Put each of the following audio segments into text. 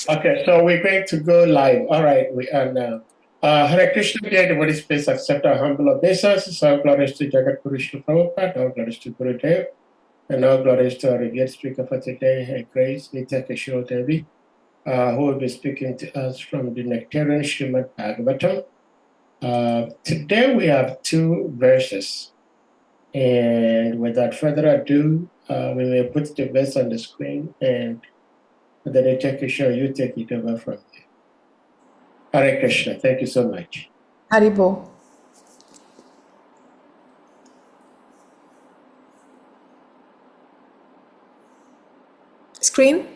Okay, so we're going to go live. All right, we are now. Hare Krishna, dear devotees, please accept our humble obeisances. All glories to Jagat Guru Srila Prabhupada, all glories to Guru Dev, and all glories to our guest speaker for today, Her Grace NITYA-KISHORE Devi, who will be speaking to us from the Nectarian Srimad Bhagavatam. Today we have 2 verses, and without further ado, we will put the verse on the screen, and then NITYA-KISHORE, you take it over from here. Hare Krishna. Thank you so much. Haribo. Screen.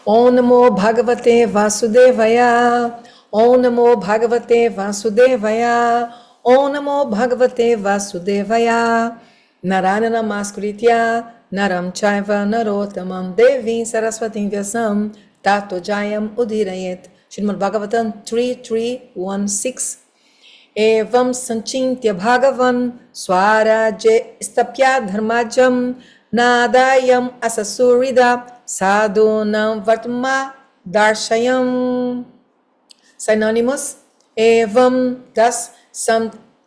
Om Namo Bhagavate Vasudevaya. Om Namo Bhagavate Vasudevaya. Om Namo Bhagavate Vasudevaya. Narayana Namaskritya. Naram Chaiva Narottamam Devim Saraswatim Vyasam Tato Jayam Udirayet. Srimad Bhagavatam 3.3.1.6. Evam Sanchintya Bhagavan Swaraje Istapya Dharmajam Nadayam Asasurida Sadhunam Vartma Darshayam. Synonymous. Evam, thus,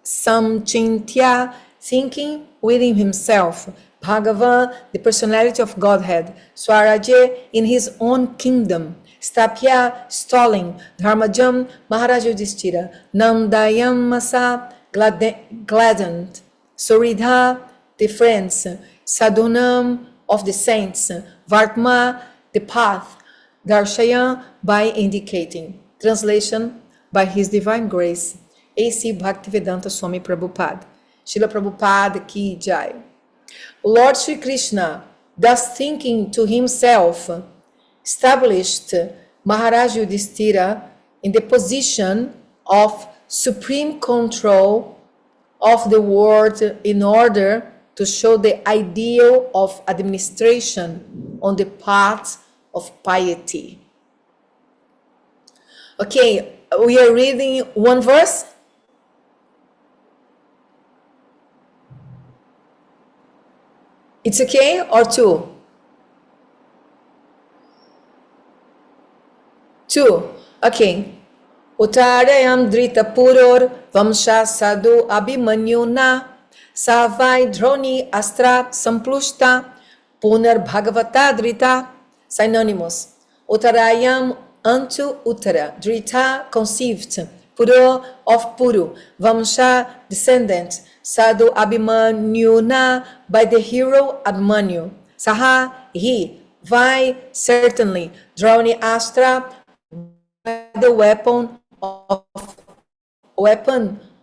Samchintya, thinking within himself. Bhagavan, the personality of Godhead. Swaraje, in his own kingdom. Stapya, stalling. Dharmajam, Maharaj Yudhishthira. Nandayam Masa, gladdened. Suridha, the friends. Sadhunam, of the saints. Vartma, the path. Darshaya, by indicating. Translation, by His Divine Grace. A.C. Bhaktivedanta Swami Prabhupada. Srila Prabhupada Ki Jai. Lord Sri Krishna, thus thinking to himself, established Maharaj Yudhishthira in the position of supreme control of the world in order to show the ideal of administration on the path of piety. Okay, we are reading one verse. It's okay, or 2? 2. Okay. Uttarayam drita puror vamsha sadhu abhimanyuna savai droni astra samplushta punar bhagavata drita. Synonymous. Uttarayam, unto Uttara, drita, conceived, puro, of Puru, vamsha, descendant, sadhu abhimanyuna, by the hero Abhimanyu, saha, he, vai, certainly, droni astra, by the weapon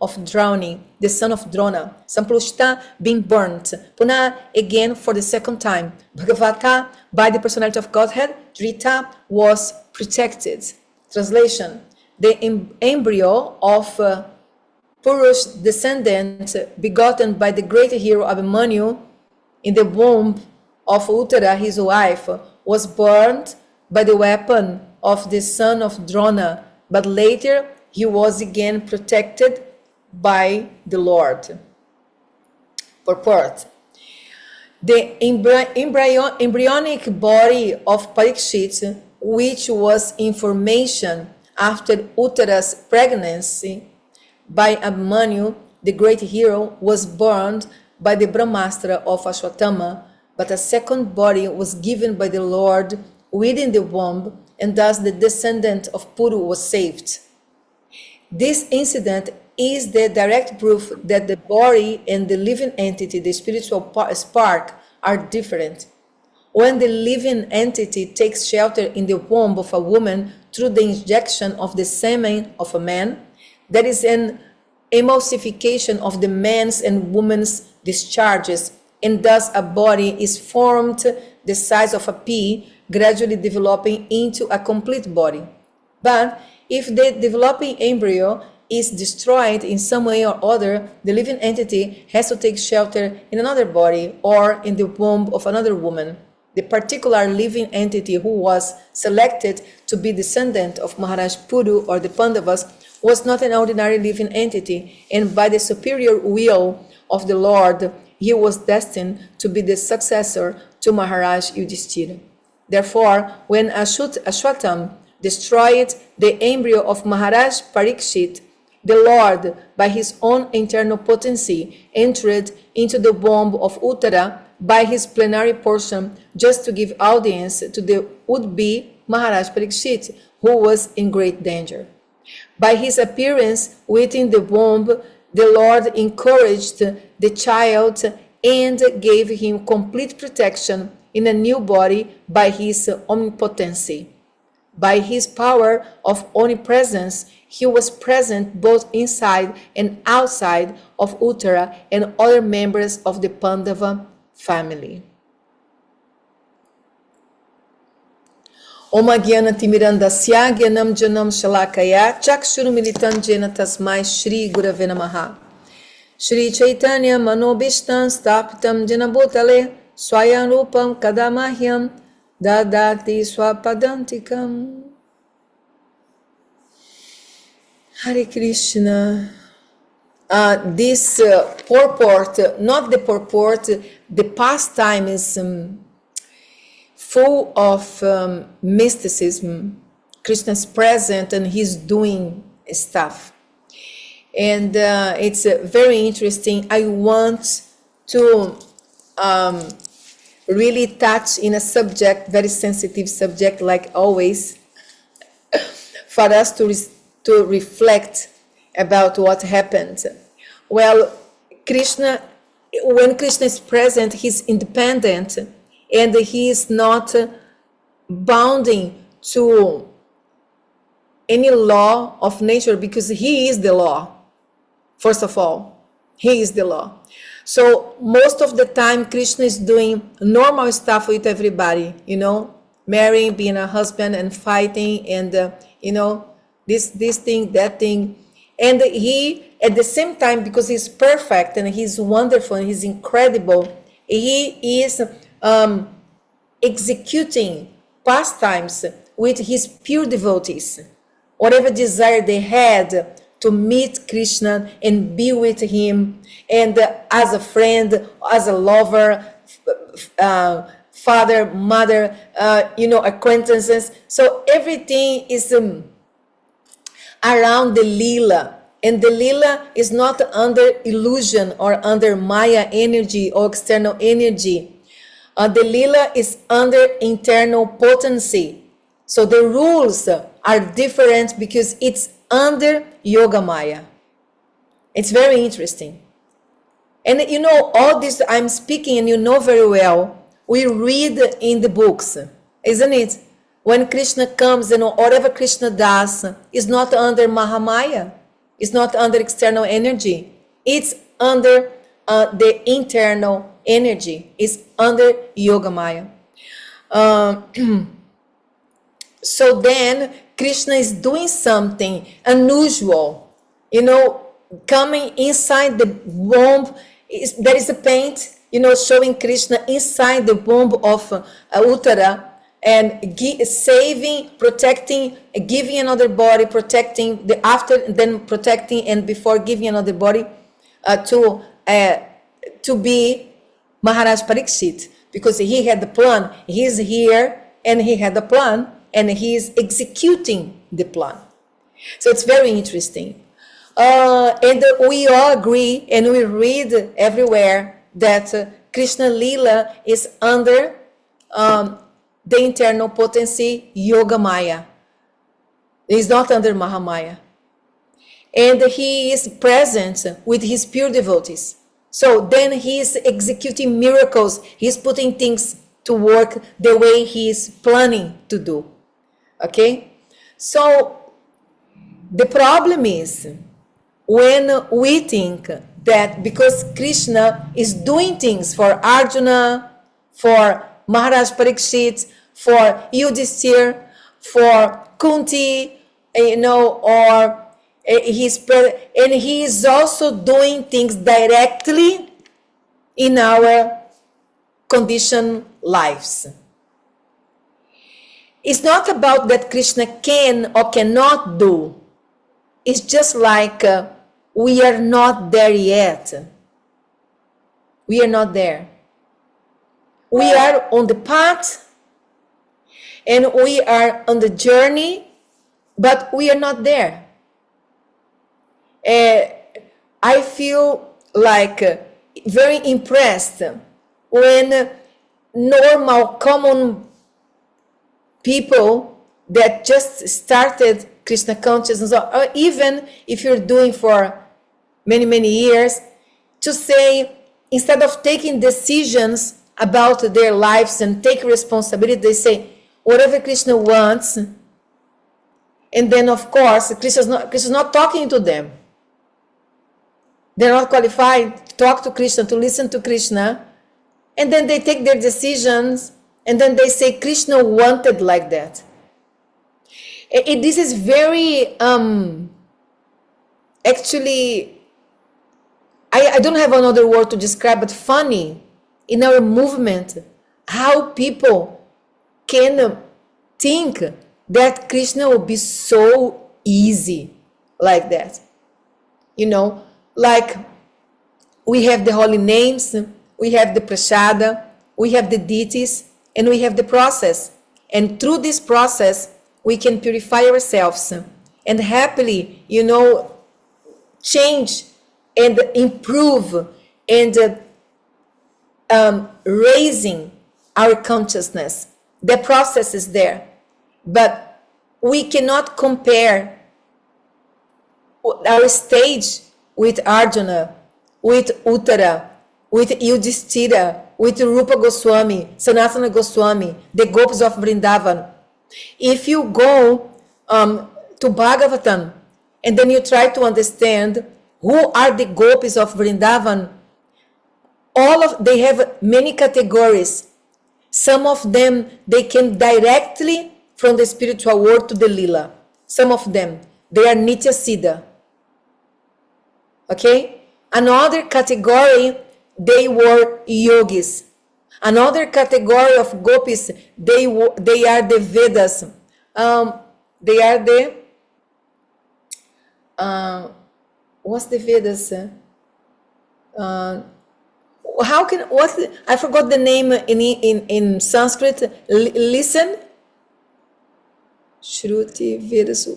of drowning, the son of Drona, Samplushta, being burnt, Puna, again for the second time, Bhagavata, by the personality of Godhead, Drita, was protected. Translation, the embryo of Purush descendant begotten by the great hero Abhimanyu in the womb of Uttara, his wife, was burned by the weapon of the son of Drona, but later he was again protected by the Lord. Purport. The embryonic body of Parikshit, which was in formation after Uttara's pregnancy by Abhimanyu, the great hero, was burned by the Brahmastra of Ashwatthama, but a second body was given by the Lord within the womb, and thus the descendant of Puru was saved. This incident is the direct proof that the body and the living entity, the spiritual spark, are different. When the living entity takes shelter in the womb of a woman through the injection of the semen of a man, there is an emulsification of the man's and woman's discharges, and thus a body is formed the size of a pea, gradually developing into a complete body. But if the developing embryo is destroyed in some way or other, the living entity has to take shelter in another body or in the womb of another woman. The particular living entity who was selected to be descendant of Maharaj Puru or the Pandavas was not an ordinary living entity, and by the superior will of the Lord, he was destined to be the successor to Maharaj Yudhishthira. Therefore, when Ashwatam destroyed the embryo of Maharaj Parikshit, the Lord, by his own internal potency, entered into the womb of Uttara by his plenary portion just to give audience to the would-be Maharaj Parikshit, who was in great danger. By his appearance within the womb, the Lord encouraged the child and gave him complete protection in a new body by his omnipotency. By his power of omnipresence, he was present both inside and outside of Uttara and other members of the Pandava family. Om Gyana Timirandasya Gyanam Janam Shalakaya Chakshurumilitan Jena Tasmai Shri Gurave Namaha. Shri Chaitanya Manobishtan Stapitam Jena Bhutale Swayam Rupam Kadamahyam Dadati Swapadantikam. Hare Krishna. This purport, not the purport, the pastime is full of mysticism. Krishna's present and he's doing stuff. And it's very interesting. I want to really touch in a subject, very sensitive subject, like always, for us to reflect about what happened. Well, Krishna, when Krishna is present, he's independent and he is not bounding to any law of nature because he is the law. First of all, he is the law. So most of the time, Krishna is doing normal stuff with everybody, marrying, being a husband and fighting and, this thing, that thing. And he, at the same time, because he's perfect and he's wonderful and he's incredible, he is executing pastimes with his pure devotees. Whatever desire they had to meet Krishna and be with him, and as a friend, as a lover, father, mother, acquaintances. So everything is around the lila, and the lila is not under illusion or under Maya energy or external energy. The lila is under internal potency. So the rules are different because it's under Yoga Maya. It's very interesting. And all this I'm speaking, and you know very well, we read in the books, isn't it? When Krishna comes and whatever Krishna does is not under Mahamaya, it's not under external energy, it's under the internal energy, it's under Yoga Maya. So then Krishna is doing something unusual, coming inside the womb. There is a paint, showing Krishna inside the womb of Uttara and saving, protecting, giving another body, protecting the after, then protecting and before giving another body to be Maharaj Parikshit, because he had the plan. He's here and he had the plan and he is executing the plan. So it's very interesting. And we all agree and we read everywhere that Krishna Lila is under the internal potency Yoga Maya. He's not under Mahamaya. And he is present with his pure devotees. So then he is executing miracles. He's putting things to work the way he is planning to do. Okay? So the problem is when we think that because Krishna is doing things for Arjuna, for Maharaj Parikshit, for Yudhishthira, for Kunti, or and he is also doing things directly in our conditioned lives. It's not about that Krishna can or cannot do. It's just like we are not there yet. We are not there. We are on the path, and we are on the journey, but we are not there. I feel like very impressed when normal, common people that just started Krishna consciousness, or even if you're doing for many, many years, to say, instead of taking decisions about their lives and take responsibility, they say, whatever Krishna wants. And then, of course, Krishna's not talking to them. They're not qualified to talk to Krishna, to listen to Krishna. And then they take their decisions, and then they say, Krishna wanted like that. This is very, actually, I don't have another word to describe, but funny in our movement, how people can think that Krishna will be so easy like that. You know, like we have the holy names, we have the prasada, we have the deities, and we have the process. And through this process, we can purify ourselves and happily, you know, change and improve and raising our consciousness. The process is there, but we cannot compare our stage with Arjuna, with Uttara, with Yudhishthira, with Rupa Goswami, Sanatana Goswami, the gopis of Vrindavan. If you go to Bhagavatam and then you try to understand who are the gopis of Vrindavan, they have many categories. Some of them, they came directly from the spiritual world to the lila. Some of them, they are Nitya-Siddha. Okay? Another category, they were yogis. Another category of gopis, they are the Vedas. They are the what's the Vedas? I forgot the name in Sanskrit. Listen, Shruti Vedas.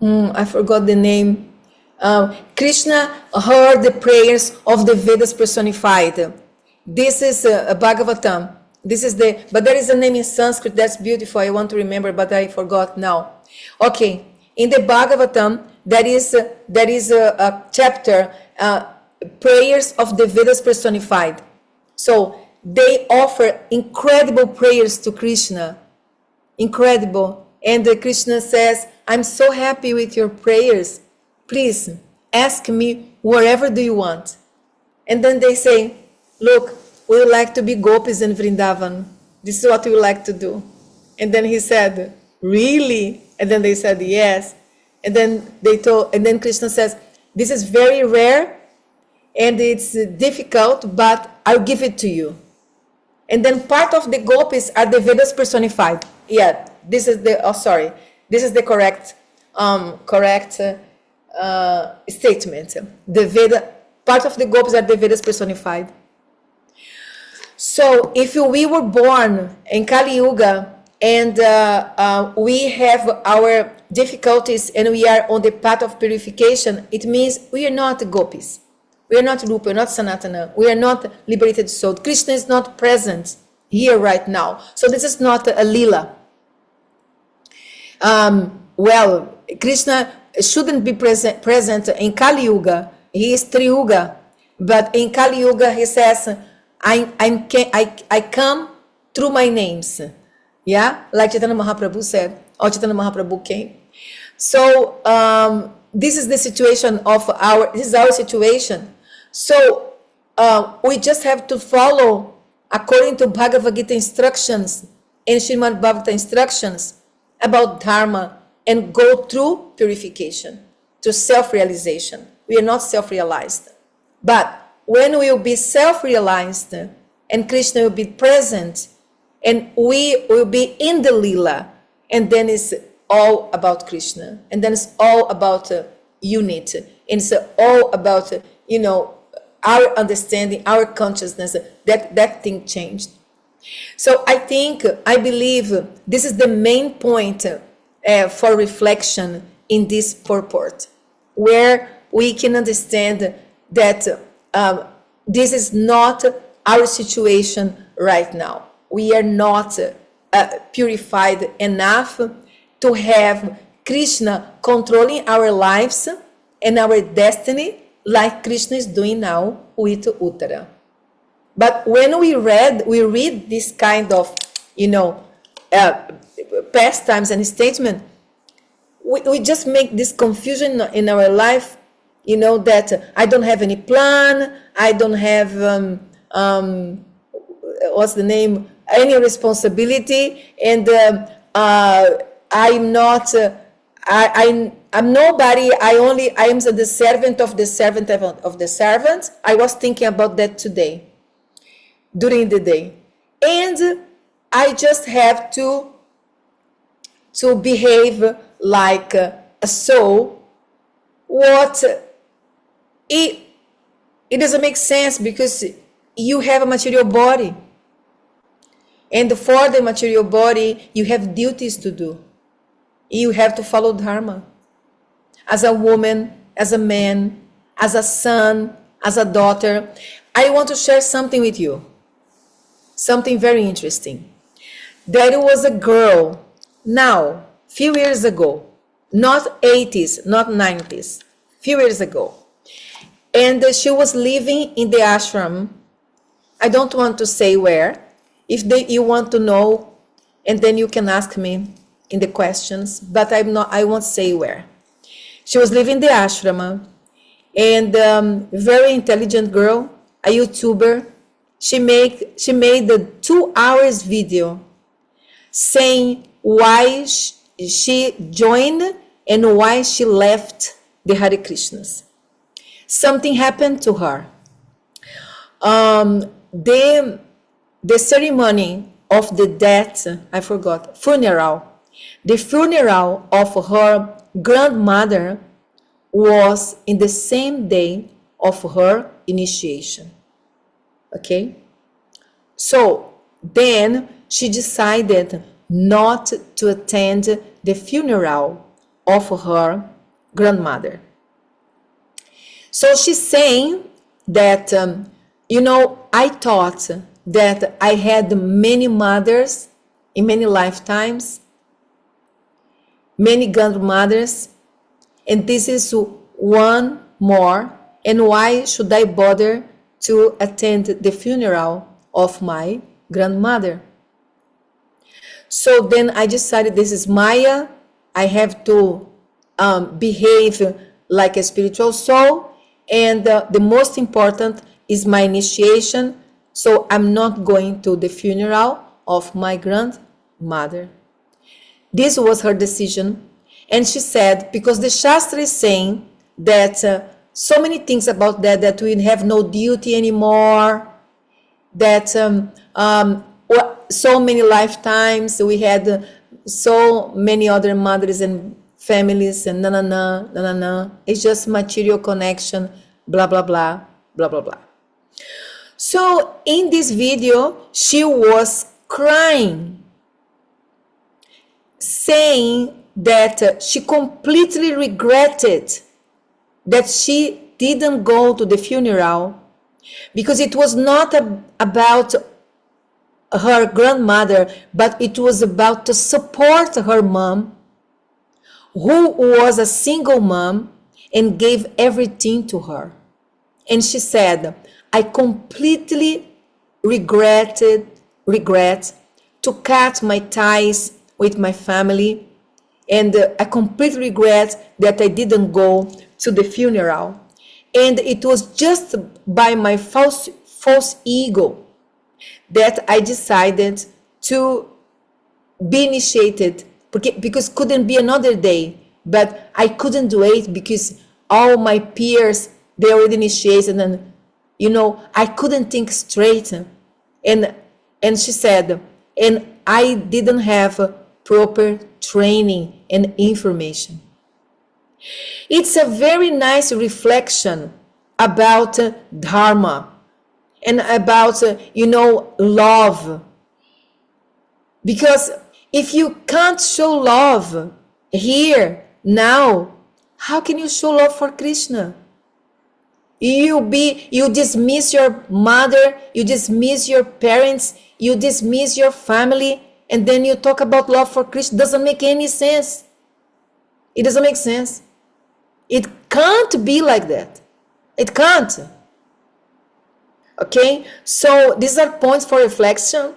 I forgot the name. Krishna heard the prayers of the Vedas personified. This is Bhagavatam. But there is a name in Sanskrit that's beautiful. I want to remember, but I forgot now. Okay, in the Bhagavatam, there is a chapter, prayers of the Vedas personified. So they offer incredible prayers to Krishna. Incredible. And Krishna says, I'm so happy with your prayers. Please ask me whatever do you want. And then they say, look, we would like to be gopis in Vrindavan. This is what we would like to do. And then he said, really? And then they said, yes. And then Krishna says, this is very rare and it's difficult, but I'll give it to you. And then part of the gopis are the Vedas personified. Yeah, this is the correct statement. The Veda, part of the gopis are the Vedas personified. So if we were born in Kali Yuga and we have our difficulties and we are on the path of purification, it means we are not gopis. We are not Rupa, we are not Sanatana, we are not liberated soul. Krishna is not present here right now. So this is not a lila. Krishna shouldn't be present in Kali Yuga. He is Triyuga. But in Kali Yuga, he says, I come through my names. Yeah, like Chaitanya Mahaprabhu said, or Chaitanya Mahaprabhu came. So this is the situation this is our situation. So we just have to follow according to Bhagavad Gita instructions and Srimad Bhagavata instructions about Dharma and go through purification, to self-realization. We are not self-realized. But when we will be self-realized and Krishna will be present and we will be in the lila, and then it's all about Krishna, and then it's all about unity, and it's all about our understanding, our consciousness, that thing changed. So I believe this is the main point for reflection in this purport, where we can understand that this is not our situation right now. We are not purified enough to have Krishna controlling our lives and our destiny like Krishna is doing now with Uttara. But when we read this kind of, pastimes and statement, we just make this confusion in our life, that I don't have any plan, I don't have, what's the name, any responsibility, and I'm not, I'm nobody, I am the servant of the servant of the servant. I was thinking about that today, during the day. And I just have to behave like a soul. What it doesn't make sense, because you have a material body, and for the material body you have duties to do. You have to follow dharma as a woman, as a man, as a son, as a daughter. I want to share something with you, something very interesting. There was a girl now, few years ago, not 80s, not 90s, few years ago. And she was living in the ashram. I don't want to say where. If you want to know, and then you can ask me in the questions, but I won't say where. She was living in the ashram, and very intelligent girl, a YouTuber. She made a 2 hours video saying why she joined and why she left the Hare Krishnas. Something happened to her. The ceremony of the death, I forgot, funeral. The funeral of her grandmother was in the same day of her initiation. Okay? So then she decided not to attend the funeral of her grandmother. So she's saying that, I thought that I had many mothers in many lifetimes, many grandmothers, and this is one more, and why should I bother to attend the funeral of my grandmother? So then I decided, this is Maya, I have to behave like a spiritual soul, and the most important is my initiation, so I'm not going to the funeral of my grandmother. This was her decision, and she said, because the Shastra is saying that so many things about that we have no duty anymore, that so many lifetimes we had so many other mothers and families, and na. It's just material connection, blah, blah, blah, blah, blah, blah. So in this video, she was crying, saying that she completely regretted that she didn't go to the funeral, because it was not about her grandmother, but it was about to support her mom, who was a single mom and gave everything to her. And she said, I completely regret to cut my ties with my family, and I completely regret that I didn't go to the funeral. And it was just by my false ego that I decided to be initiated, because couldn't be another day, but I couldn't do it because all my peers, they already initiated, and I couldn't think straight. And she said, and I didn't have proper training and information. It's a very nice reflection about dharma and about, love. Because if you can't show love here, now, how can you show love for Krishna? You dismiss your mother, you dismiss your parents, you dismiss your family, and then you talk about love for Krishna. Doesn't make any sense. It doesn't make sense. It can't be like that. It can't. Okay? So these are points for reflection.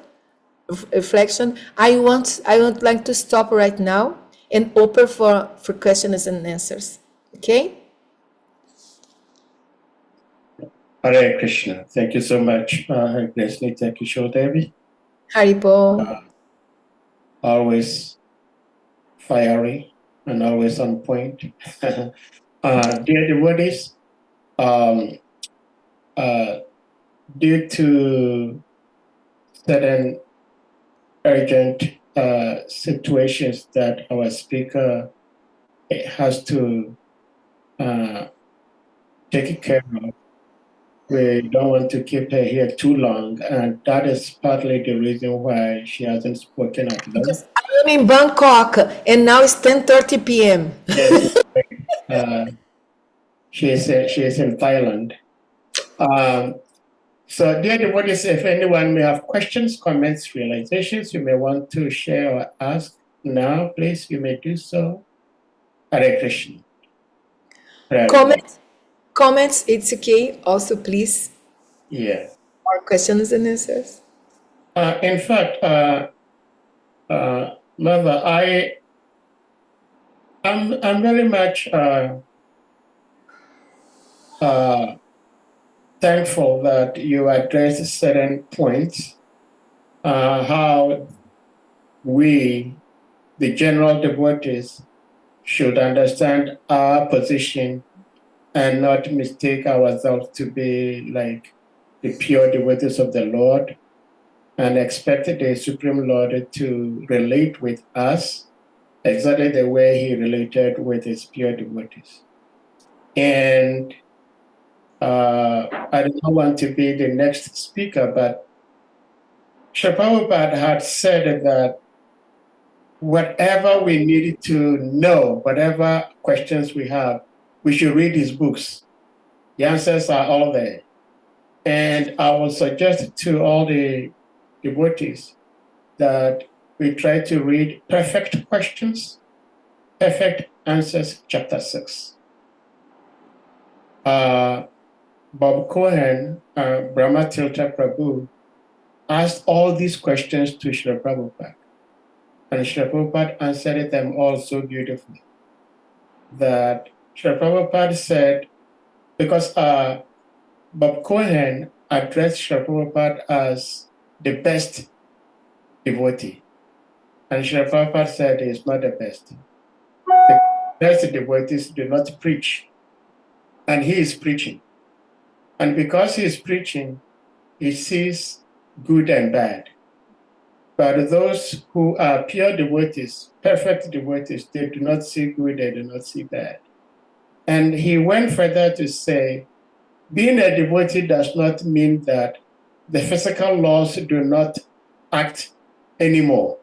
I would like to stop right now and open for questions and answers. Okay? Hare Krishna. Thank you so much, Her Grace NITYA-KISHORE Devi. Haribol. Always fiery and always on point. Dear devotees, due to certain urgent situations that our speaker has to take care of, we don't want to keep her here too long, and that is partly the reason why she hasn't spoken at all. Because I am in Bangkok and now it's 10:30 p.m. Yes, she is in Thailand. So, dear devotees, if anyone may have questions, comments, realizations you may want to share or ask now, please, you may do so. Hare Krishna. Comments, it's okay. Also, please, Yeah. more questions and answers. In fact, Mother, I'm very much thankful that you addressed certain points, how we, the general devotees, should understand our position and not mistake ourselves to be like the pure devotees of the Lord and expect the Supreme Lord to relate with us exactly the way he related with his pure devotees. And I don't want to be the next speaker, but Srila Prabhupada had said that whatever we need to know, whatever questions we have, we should read his books. The answers are all there. And I will suggest to all the devotees that we try to read Perfect Questions, Perfect Answers, Chapter 6. Bob Cohen, Brahma Tirtha Prabhu, asked all these questions to Srila Prabhupada. And Srila Prabhupada answered them all so beautifully that Srila Prabhupada said, because Bob Cohen addressed Srila Prabhupada as the best devotee. And Srila Prabhupada said he is not the best. The best devotees do not preach. And he is preaching. And because he is preaching, he sees good and bad. But those who are pure devotees, perfect devotees, they do not see good, they do not see bad. And he went further to say, being a devotee does not mean that the physical laws do not act anymore.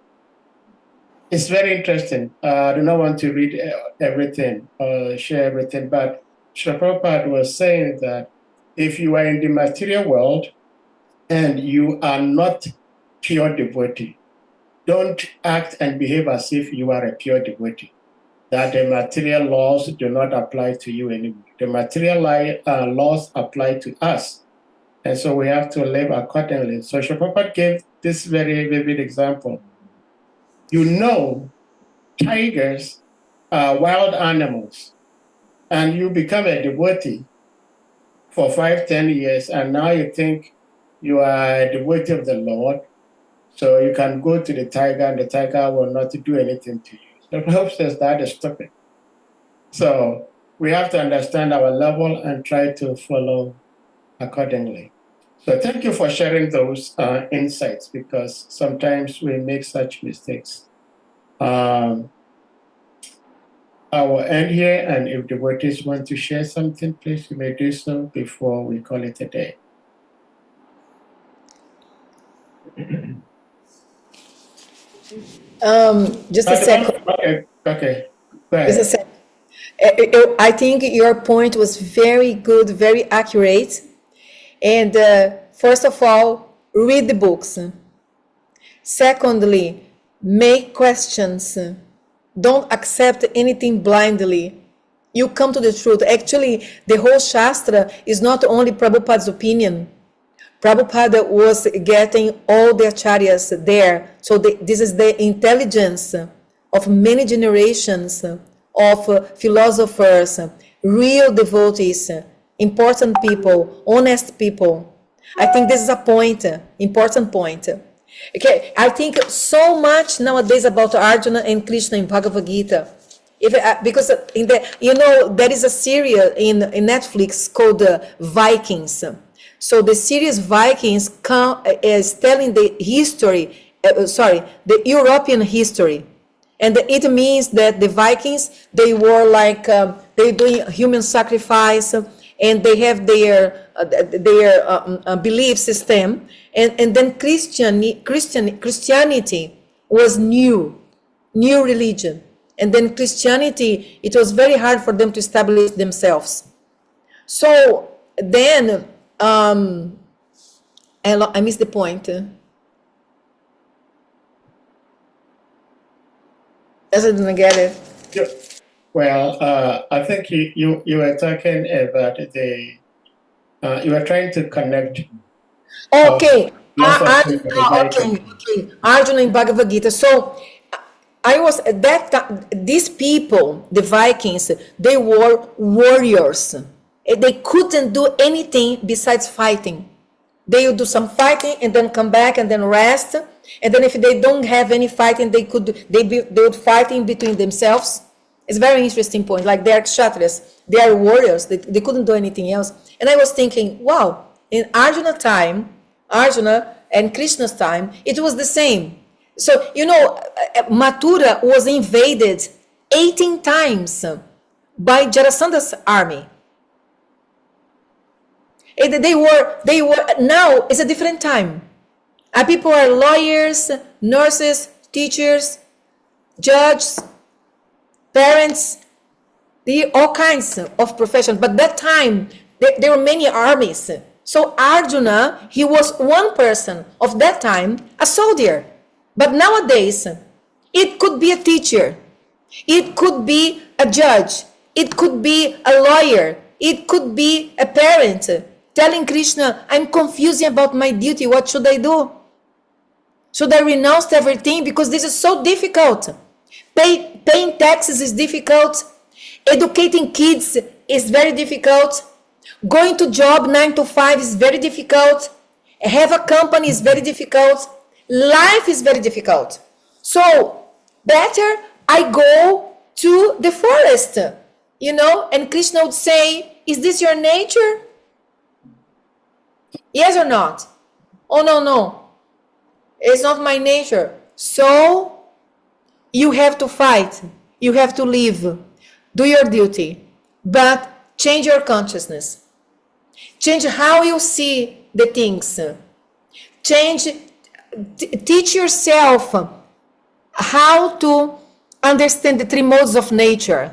It's very interesting. I do not want to read everything or share everything, but Srila Prabhupada was saying that if you are in the material world and you are not pure devotee, don't act and behave as if you are a pure devotee, that the material laws do not apply to you anymore. The material laws apply to us. And so we have to live accordingly. So Srila Prabhupada gave this very vivid example. You know, tigers are wild animals, and you become a devotee for 5-10 years, and now you think you are a devotee of the Lord, so you can go to the tiger and the tiger will not do anything to you. So Prabhupada says that is stupid. So we have to understand our level and try to follow accordingly. So thank you for sharing those insights, because sometimes we make such mistakes. I will end here, and if devotees want to share something, please, you may do so before we call it a day. Just a second. Okay. Go Just a ahead. second. I think your point was very good, very accurate. And first of all, read the books. Secondly, make questions. Don't accept anything blindly. You come to the truth. Actually, the whole Shastra is not only Prabhupada's opinion. Prabhupada was getting all the acharyas there. So this is the intelligence of many generations of philosophers, real devotees, important people, honest people. I think this is a point, important point. Okay, I think so much nowadays about Arjuna and Krishna in Bhagavad Gita. Because in there is a series in Netflix called Vikings. So the series Vikings is telling the history, the European history. And it means that the Vikings, they were like, they doing human sacrifice, and they have their belief system. And then Christianity was new religion. And then Christianity, it was very hard for them to establish themselves. So then, I missed the point. I didn't get it. Yeah. Well, I think you were talking about you were trying to connect. Okay. Okay. Arjuna in Bhagavad Gita. So I was at that time, these people, the Vikings, they were warriors. They couldn't do anything besides fighting. They would do some fighting and then come back and then rest. And then if they don't have any fighting, they would fight in between themselves. It's a very interesting point. Like they are kshatriyas, they are warriors. They couldn't do anything else. And I was thinking, wow, in Arjuna and Krishna's time, it was the same. So, Mathura was invaded 18 times by Jarasandha's army. They were, now it's a different time. People are lawyers, nurses, teachers, judges, parents, all kinds of professions. But that time, there were many armies. So Arjuna, he was one person of that time, a soldier. But nowadays, it could be a teacher, it could be a judge, it could be a lawyer, it could be a parent telling Krishna, I'm confusing about my duty, what should I do? Should I renounce everything? Because this is so difficult. Paying taxes is difficult. Educating kids is very difficult. Going to job 9 to 5 is very difficult. Have a company is very difficult. Life is very difficult. So better I go to the forest, and Krishna would say, is this your nature? Yes or not? Oh, no. It's not my nature. So you have to fight. You have to live. Do your duty. But change your consciousness. Change how you see the things. Teach yourself how to understand the 3 modes of nature.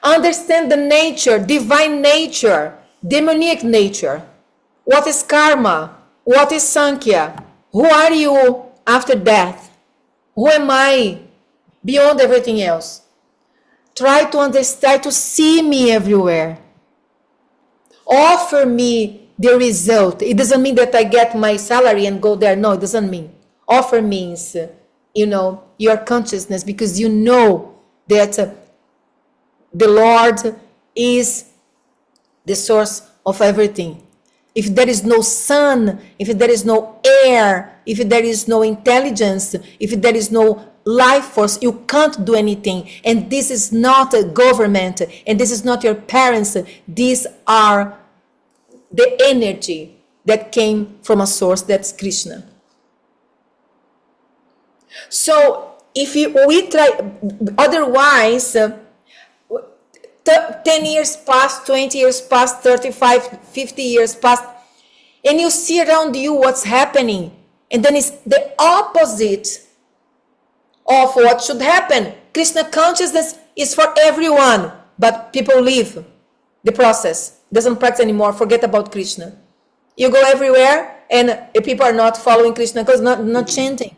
Understand the nature, divine nature, demonic nature. What is karma? What is Sankhya? Who are you after death? Who am I beyond everything else? Try to understand, to see me everywhere. Offer me the result. It doesn't mean that I get my salary and go there. No, it doesn't mean. Offer means, your consciousness, because you know that the Lord is the source of everything. If there is no sun, if there is no air, if there is no intelligence, if there is no life force, you can't do anything. And this is not a government, and this is not your parents. These are the energy that came from a source, that's Krishna. So if we try, otherwise, 10 years past, 20 years past, 35, 50 years past, and you see around you what's happening, and then it's the opposite of what should happen. Krishna consciousness is for everyone, but people leave the process, doesn't practice anymore, forget about Krishna. You go everywhere and people are not following Krishna because not chanting.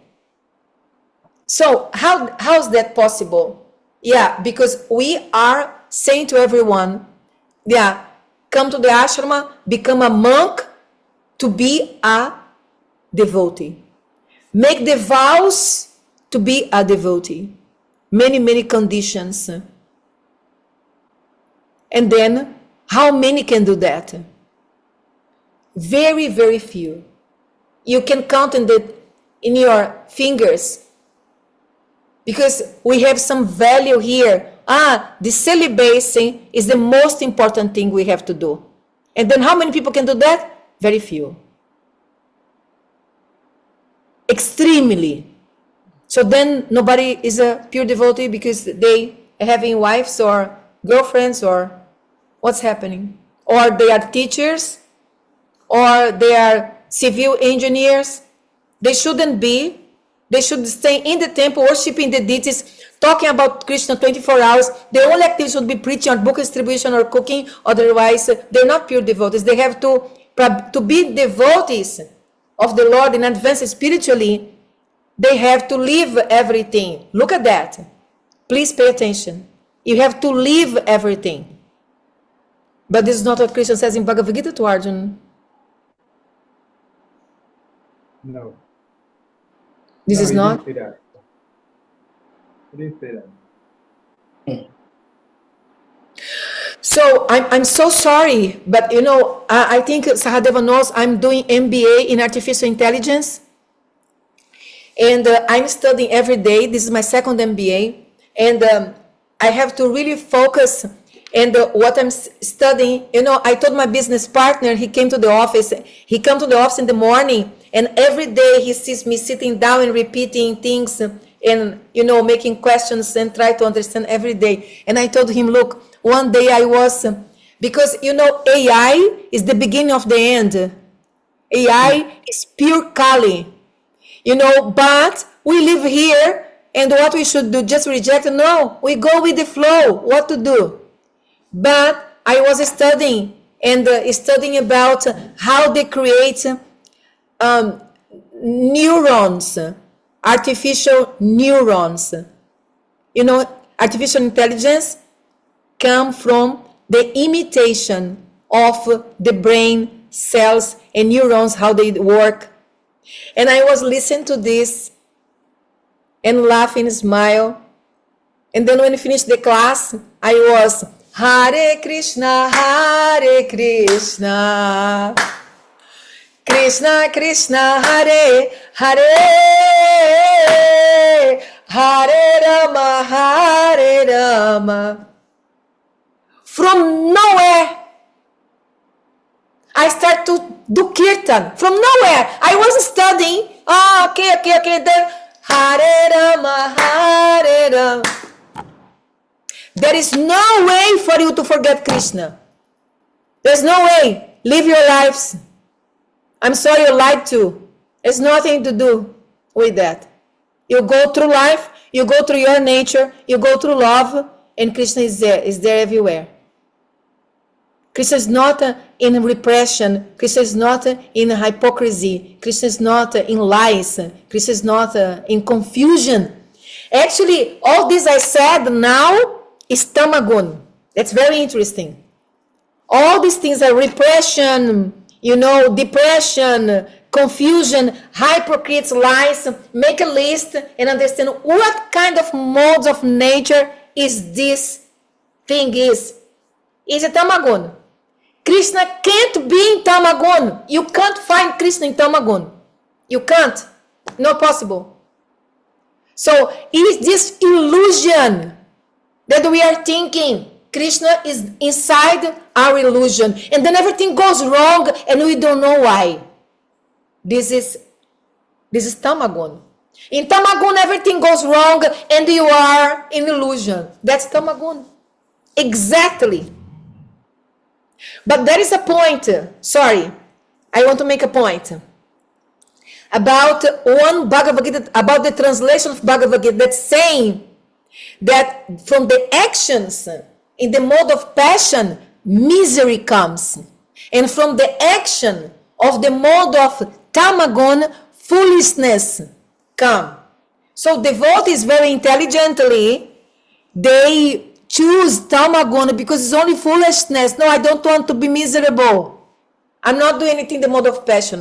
So how is that possible? Yeah, because we are saying to everyone, yeah, come to the ashrama, become a monk to be a devotee. Make the vows to be a devotee. Many conditions. And then, how many can do that? Very few. You can count in your fingers. Because we have some value here. The celibacy is the most important thing we have to do. And then how many people can do that? Very few. Extremely. So then nobody is a pure devotee because they are having wives or girlfriends, or what's happening? Or they are teachers, or they are civil engineers. They shouldn't be. They should stay in the temple, worshiping the deities, talking about Krishna 24 hours. Their only activity should be preaching or book distribution or cooking. Otherwise, they're not pure devotees. They have to be devotees of the Lord and advance spiritually. They have to leave everything. Look at that. Please pay attention. You have to leave everything. But this is not what Krishna says in Bhagavad Gita to Arjuna. No. This is not? He didn't say that. So I'm so sorry, but I think Sahadeva knows I'm doing MBA in artificial intelligence, and I'm studying every day. This is my second MBA, and I have to really focus. And what I'm studying, I told my business partner, he came to the office. He comes to the office in the morning, and every day he sees me sitting down and repeating things and, making questions and try to understand every day. And I told him, look, one day I was, because, AI is the beginning of the end. AI is pure Kali, but we live here, and what we should do, just reject? No, we go with the flow, what to do. But I was studying about how they create neurons, artificial neurons. Artificial intelligence comes from the imitation of the brain cells and neurons, how they work. And I was listening to this and laugh and smile. And then when I finished the class, I was Hare Krishna, Krishna Krishna, Hare Hare, Hare Rama. From nowhere, I start to do kirtan. From nowhere, I was studying. Okay. Then Hare Rama. There is no way for you to forget Krishna. There's no way. Live your lives. I'm sorry you lied to. There's nothing to do with that. You go through life, you go through your nature, you go through love, and Krishna is there everywhere. Krishna is not in repression. Krishna is not in hypocrisy. Krishna is not in lies. Krishna is not in confusion. Actually, all this I said now is tamagun. That's very interesting. All these things are repression, depression, confusion, hypocrites, lies. Make a list and understand what kind of modes of nature is this thing is. Is a tamagun. Krishna can't be in tamagun. You can't find Krishna in tamagun. You can't. Not possible. So it is this illusion that we are thinking Krishna is inside our illusion, and then everything goes wrong and we don't know why. This is tamagun. In tamagun everything goes wrong and you are in illusion. That's tamagun. Exactly. But there is a point. Sorry, I want to make a point. about one Bhagavad Gita, about the translation of Bhagavad Gita, that's saying that from the actions in the mode of passion, misery comes. And from the action of the mode of tamagun, foolishness come. So devotees very intelligently, they choose tamagun because it's only foolishness. No, I don't want to be miserable. I'm not doing anything in the mode of passion.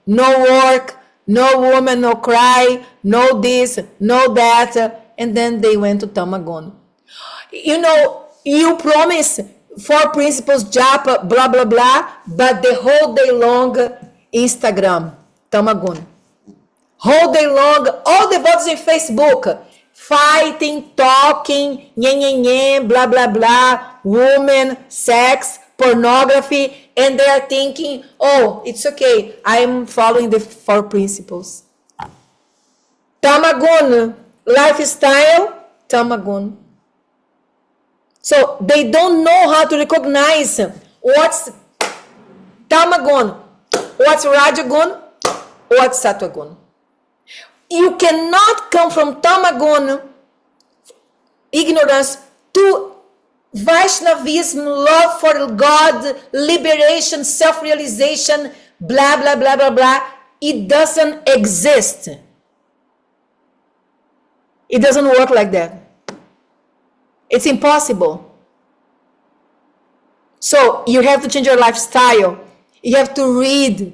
No work, no woman, no cry, no this, no that. And then they went to tamagun. You know, you promise 4 principles, japa, blah, blah, blah, but the whole day long, Instagram, tamagun. Whole day long, all the devotees in Facebook, fighting, talking, blah, blah, blah, women, sex, pornography, and they are thinking, oh, it's okay, I'm following the 4 principles. Tamagun, lifestyle, tamagun. So they don't know how to recognize what's tamagun, what's rajagun, what's sattvagun. You cannot come from tamagun, ignorance, to Vaishnavism, love for God, liberation, self-realization, blah, blah, blah, blah, blah. It doesn't exist. It doesn't work like that. It's impossible. So you have to change your lifestyle. You have to read.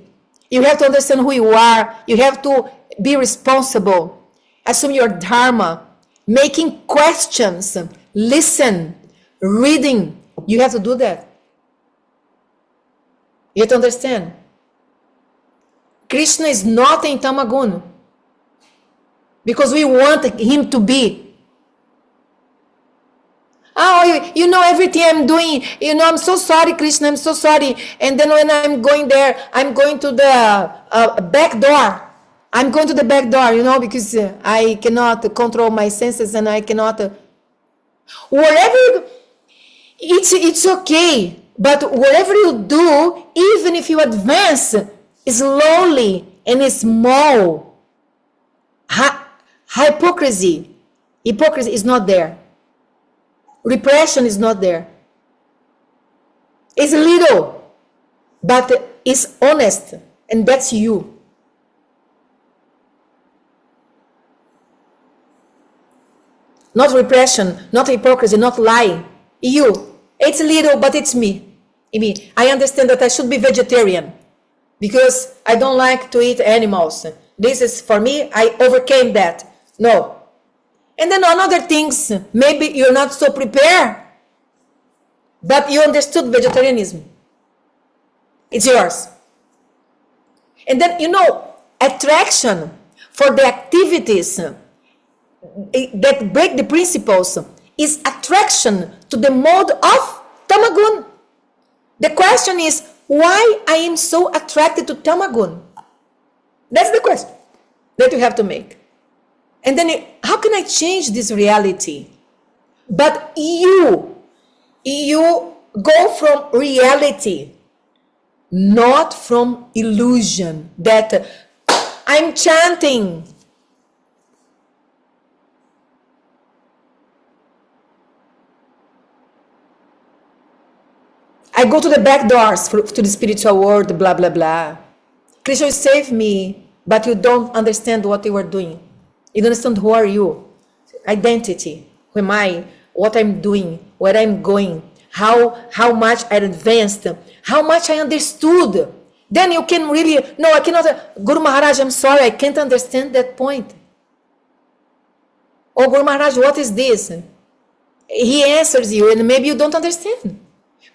You have to understand who you are. You have to be responsible. Assume your dharma. Making questions. Listen. Reading. You have to do that. You have to understand. Krishna is not in tamagun. Because we want him to be. Oh, you know everything I'm doing. You know, I'm so sorry, Krishna, I'm so sorry. And then when I'm going there, I'm going to the back door. I'm going to the back door, you know, because I cannot control my senses and I cannot. Wherever, it's okay. But whatever you do, even if you advance slowly and small, hypocrisy is not there. Repression is not there. It's little, but it's honest, and that's you. Not repression, not hypocrisy, not lying. You. It's little, but it's me. I understand that I should be vegetarian because I don't like to eat animals. This is for me, I overcame that. No. And then on other things, maybe you're not so prepared, but you understood vegetarianism. It's yours. And then, you know, attraction for the activities that break the principles is attraction to the mode of tamagun. The question is, why I am so attracted to tamagun? That's the question that you have to make. And then, how can I change this reality? But you go from reality, not from illusion that I'm chanting. I go to the back doors to the spiritual world, blah, blah, blah. Krishna will save me, but you don't understand what you are doing. You don't understand who are you, identity, who am I, what I'm doing, where I'm going, how much I advanced, how much I understood. Then you can really, no, I cannot, Guru Maharaj, I'm sorry, I can't understand that point. Oh, Guru Maharaj, what is this? He answers you and maybe you don't understand.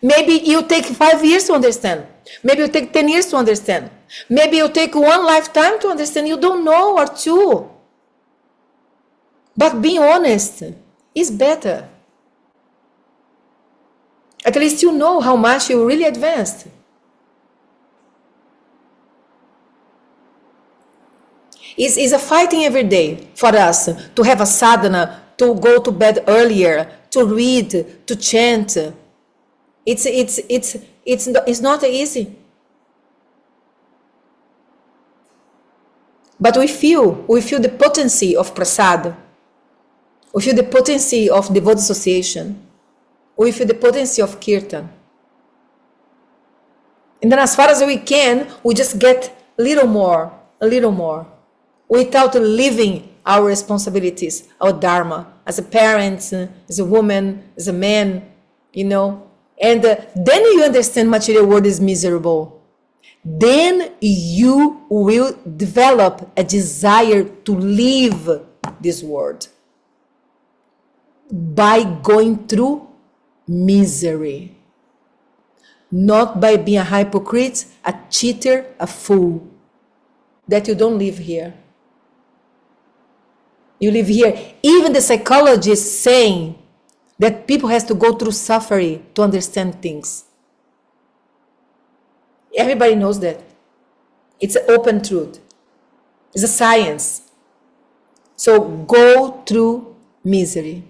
Maybe you take 5 years to understand. Maybe you take 10 years to understand. Maybe you take 1 lifetime to understand. You don't know, or 2. But being honest is better. At least you know how much you really advanced. It's a fighting every day for us to have a sadhana, to go to bed earlier, to read, to chant. It's not easy. But we feel the potency of prasad. We feel the potency of devotee association. We feel the potency of kirtan. And then as far as we can, we just get a little more, without leaving our responsibilities, our dharma, as a parent, as a woman, as a man, And then you understand material world is miserable. Then you will develop a desire to leave this world by going through misery. Not by being a hypocrite, a cheater, a fool. That you don't live here. You live here. Even the psychologists saying that people has to go through suffering to understand things. Everybody knows that. It's an open truth. It's a science. So go through misery.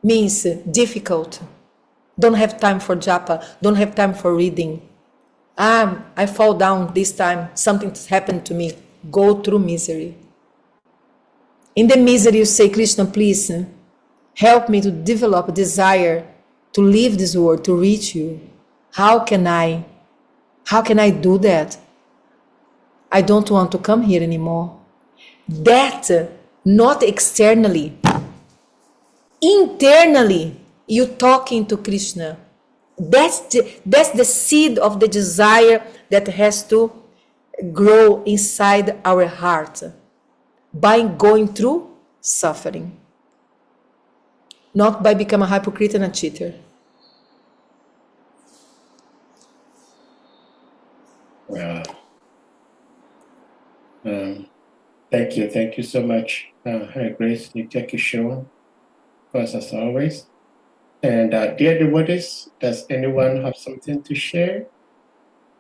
Means difficult. Don't have time for japa. Don't have time for reading. I fall down this time. Something happened to me. Go through misery. In the misery you say, Krishna, please help me to develop a desire to leave this world, to reach you. How can I do that? I don't want to come here anymore. That, not externally, internally, you talking to Krishna. That's the seed of the desire that has to grow inside our heart by going through suffering. Not by becoming a hypocrite and a cheater. Well, thank you so much, Her Grace NITYA-KISHORE, for us as always. And dear devotees, does anyone have something to share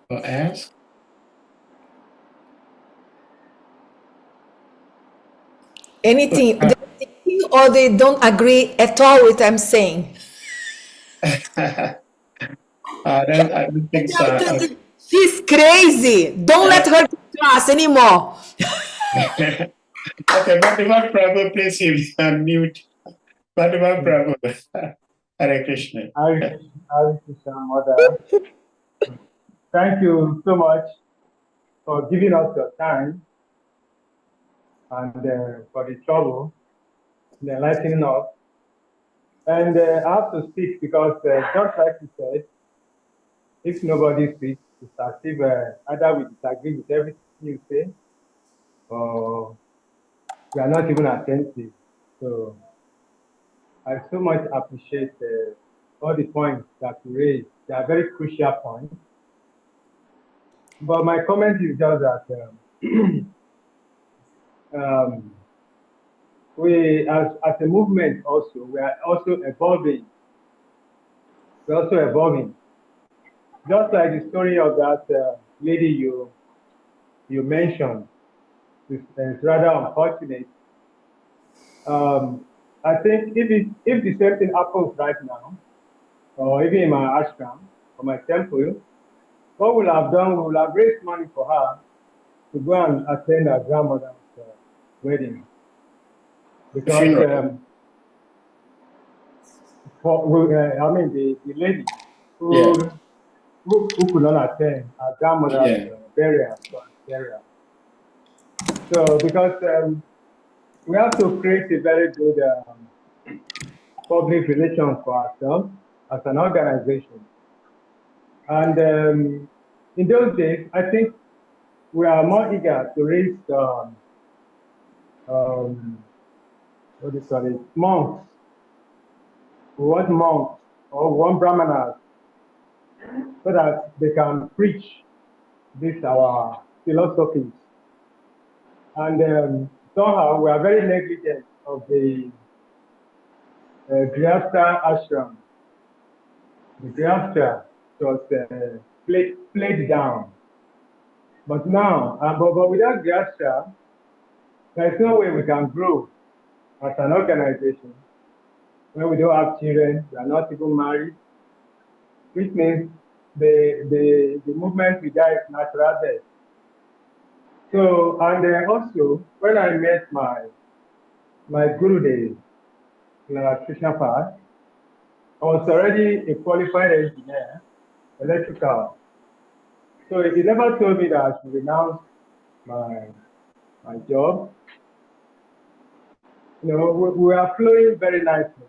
or ask? Anything, or they don't agree at all with what I'm saying. I don't think so. She's crazy. Don't let her class anymore. Okay, Bhaktivan Prabhu, please unmute. Bhaktivan Prabhu. Hare Krishna. Hare Krishna, Mother. Thank you so much for giving us your time and for the trouble in enlightening us. And I have to speak because, just like you said, if nobody speaks, it's as if either we disagree with everything you say, or we are not even attentive. So I so much appreciate all the points that you raised. They are very crucial points. But my comment is just that we, as a movement also, we are also evolving. We're also evolving. Just like the story of that lady you mentioned, it's rather unfortunate. I think if the same thing happens right now, or even in my ashram or my temple, what we'll have done, we will have raised money for her to go and attend her grandmother's wedding. Because the lady who could not attend her grandmother's burial. So because we have to create a very good public relations for ourselves as an organization. And in those days, I think we are more eager to raise what do you call it, monks. We want monks or one brahmanas so that they can preach this our philosophies. And somehow we are very negligent of the Grihastha ashram. The Grihastha was played down. But now, but without Grihastha, there's no way we can grow as an organization when we don't have children, we are not even married, which means the movement will die natural death. So, and then also, when I met my Guru days in Krishna Park, I was already a qualified engineer, electrical. So he never told me that I should renounce my job. You know, we are flowing very nicely.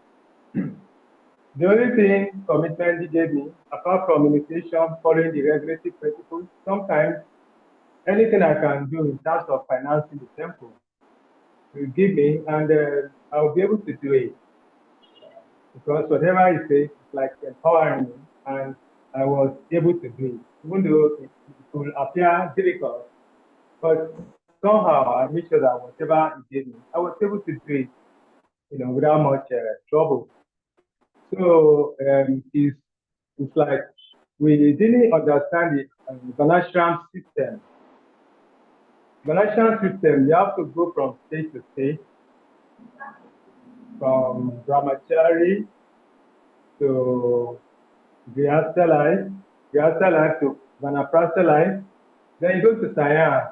The only thing commitment he gave me, apart from initiation, following the regulatory principles, sometimes anything I can do in terms of financing the temple, will give me, and I'll be able to do it. Because whatever he says is like empowering me, and I was able to do it, even though it will appear difficult. But somehow I made sure that whatever he gave me, I was able to do it, you know, without much trouble. So it's like we didn't understand the Ganashram system. Ganashram system, you have to go from state to state, from Brahmachari to Grihastha life to Vanaprastha life, then you go to Saya.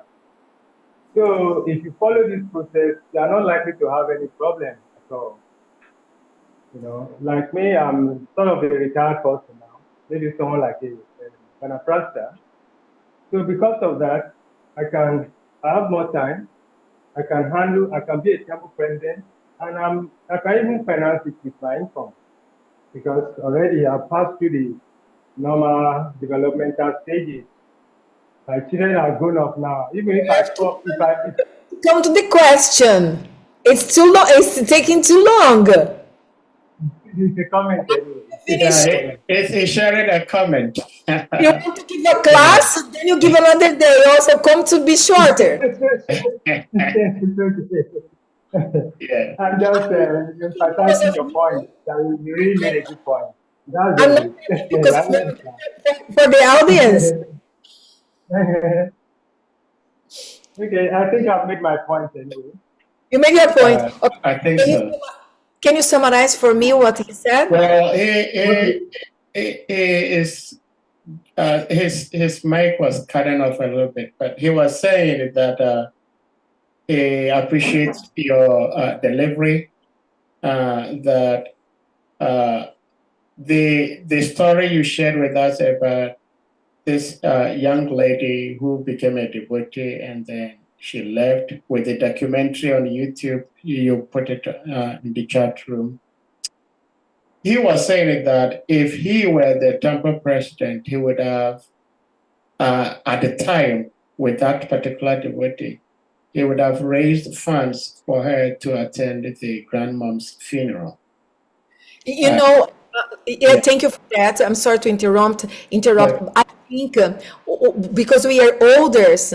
So if you follow this process, you are not likely to have any problem at all. You know, like me, I'm sort of a retired person now. Maybe someone like a Vanaprastha. So because of that, I have more time. I can be a temple president, and I can even finance it with my income because already I've passed through the normal developmental stages. My children are grown up now. Even if I stop, if Come to the question. It's too long. It's taking too long. it's a comment anyway, it's Finish. a Yeah, comment. it's sharing a comment. You want to give a Yeah. class, then you give another day. Also, come to be shorter. Yeah. I'm just emphasizing your point. That you really made a good point. That's I'm just not it. because I for the audience. understand. Okay, I think I've made my point anyway. You make your point. Uh, Okay. I think Can you, so. can you summarize for me what he said? Well, Okay. he is his mic was cutting off a little bit, but he was saying that he appreciates your delivery. That the story you shared with us about this young lady who became a devotee and then she left with a documentary on YouTube. You put it in the chat room. He was saying that if he were the temple president, he would have, at the time, with that particular devotee, he would have raised funds for her to attend the grandmom's funeral. You know, yeah, Yeah. thank you for that. I'm sorry to interrupt. But I think because we are elders,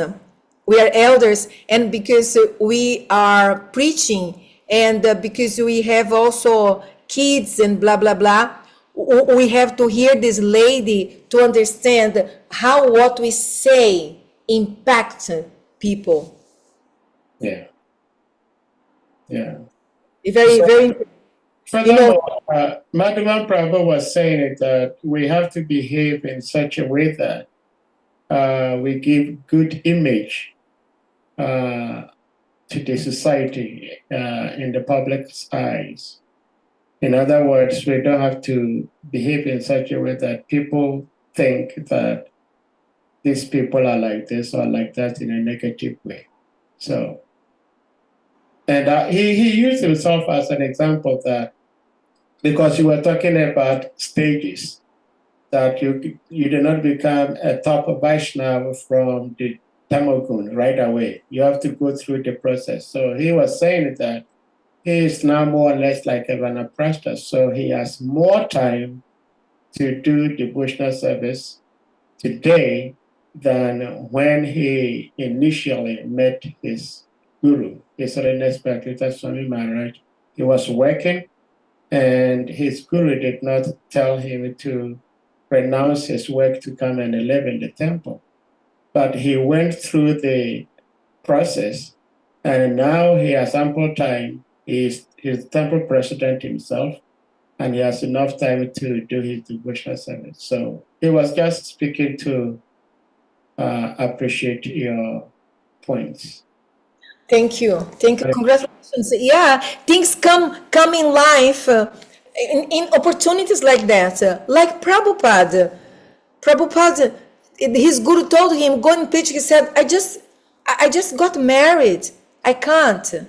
and because we are preaching, and because we have also kids and blah blah blah, we have to hear this lady to understand how what we say impacts people. yeah, yeah. Very, So very, you know. furthermore, Madhavan Prabhu was saying that we have to behave in such a way that we give good image to the society in the public's eyes. In other words, we don't have to behave in such a way that people think that these people are like this or like that in a negative way. So, and he used himself as an example that because you were talking about stages, that you do not become a top Vaishnava from the Tamagun right away. You have to go through the process. So he was saying that he is now more or less like a Vanaprastha. So he has more time to do devotional service today than when he initially met his guru, His Holiness Bhaktivedanta Swami Maharaj. He was working, and his guru did not tell him to renounce his work to come and live in the temple. But he went through the process, and now he has ample time. He's temple president himself, and he has enough time to do his devotional service. So he was just speaking to appreciate your points. Thank you. Thank you. Congratulations. Yeah, things come in life in opportunities like that. Like Prabhupada. Prabhupada, his guru told him, go and preach. He said, I just got married. I can't.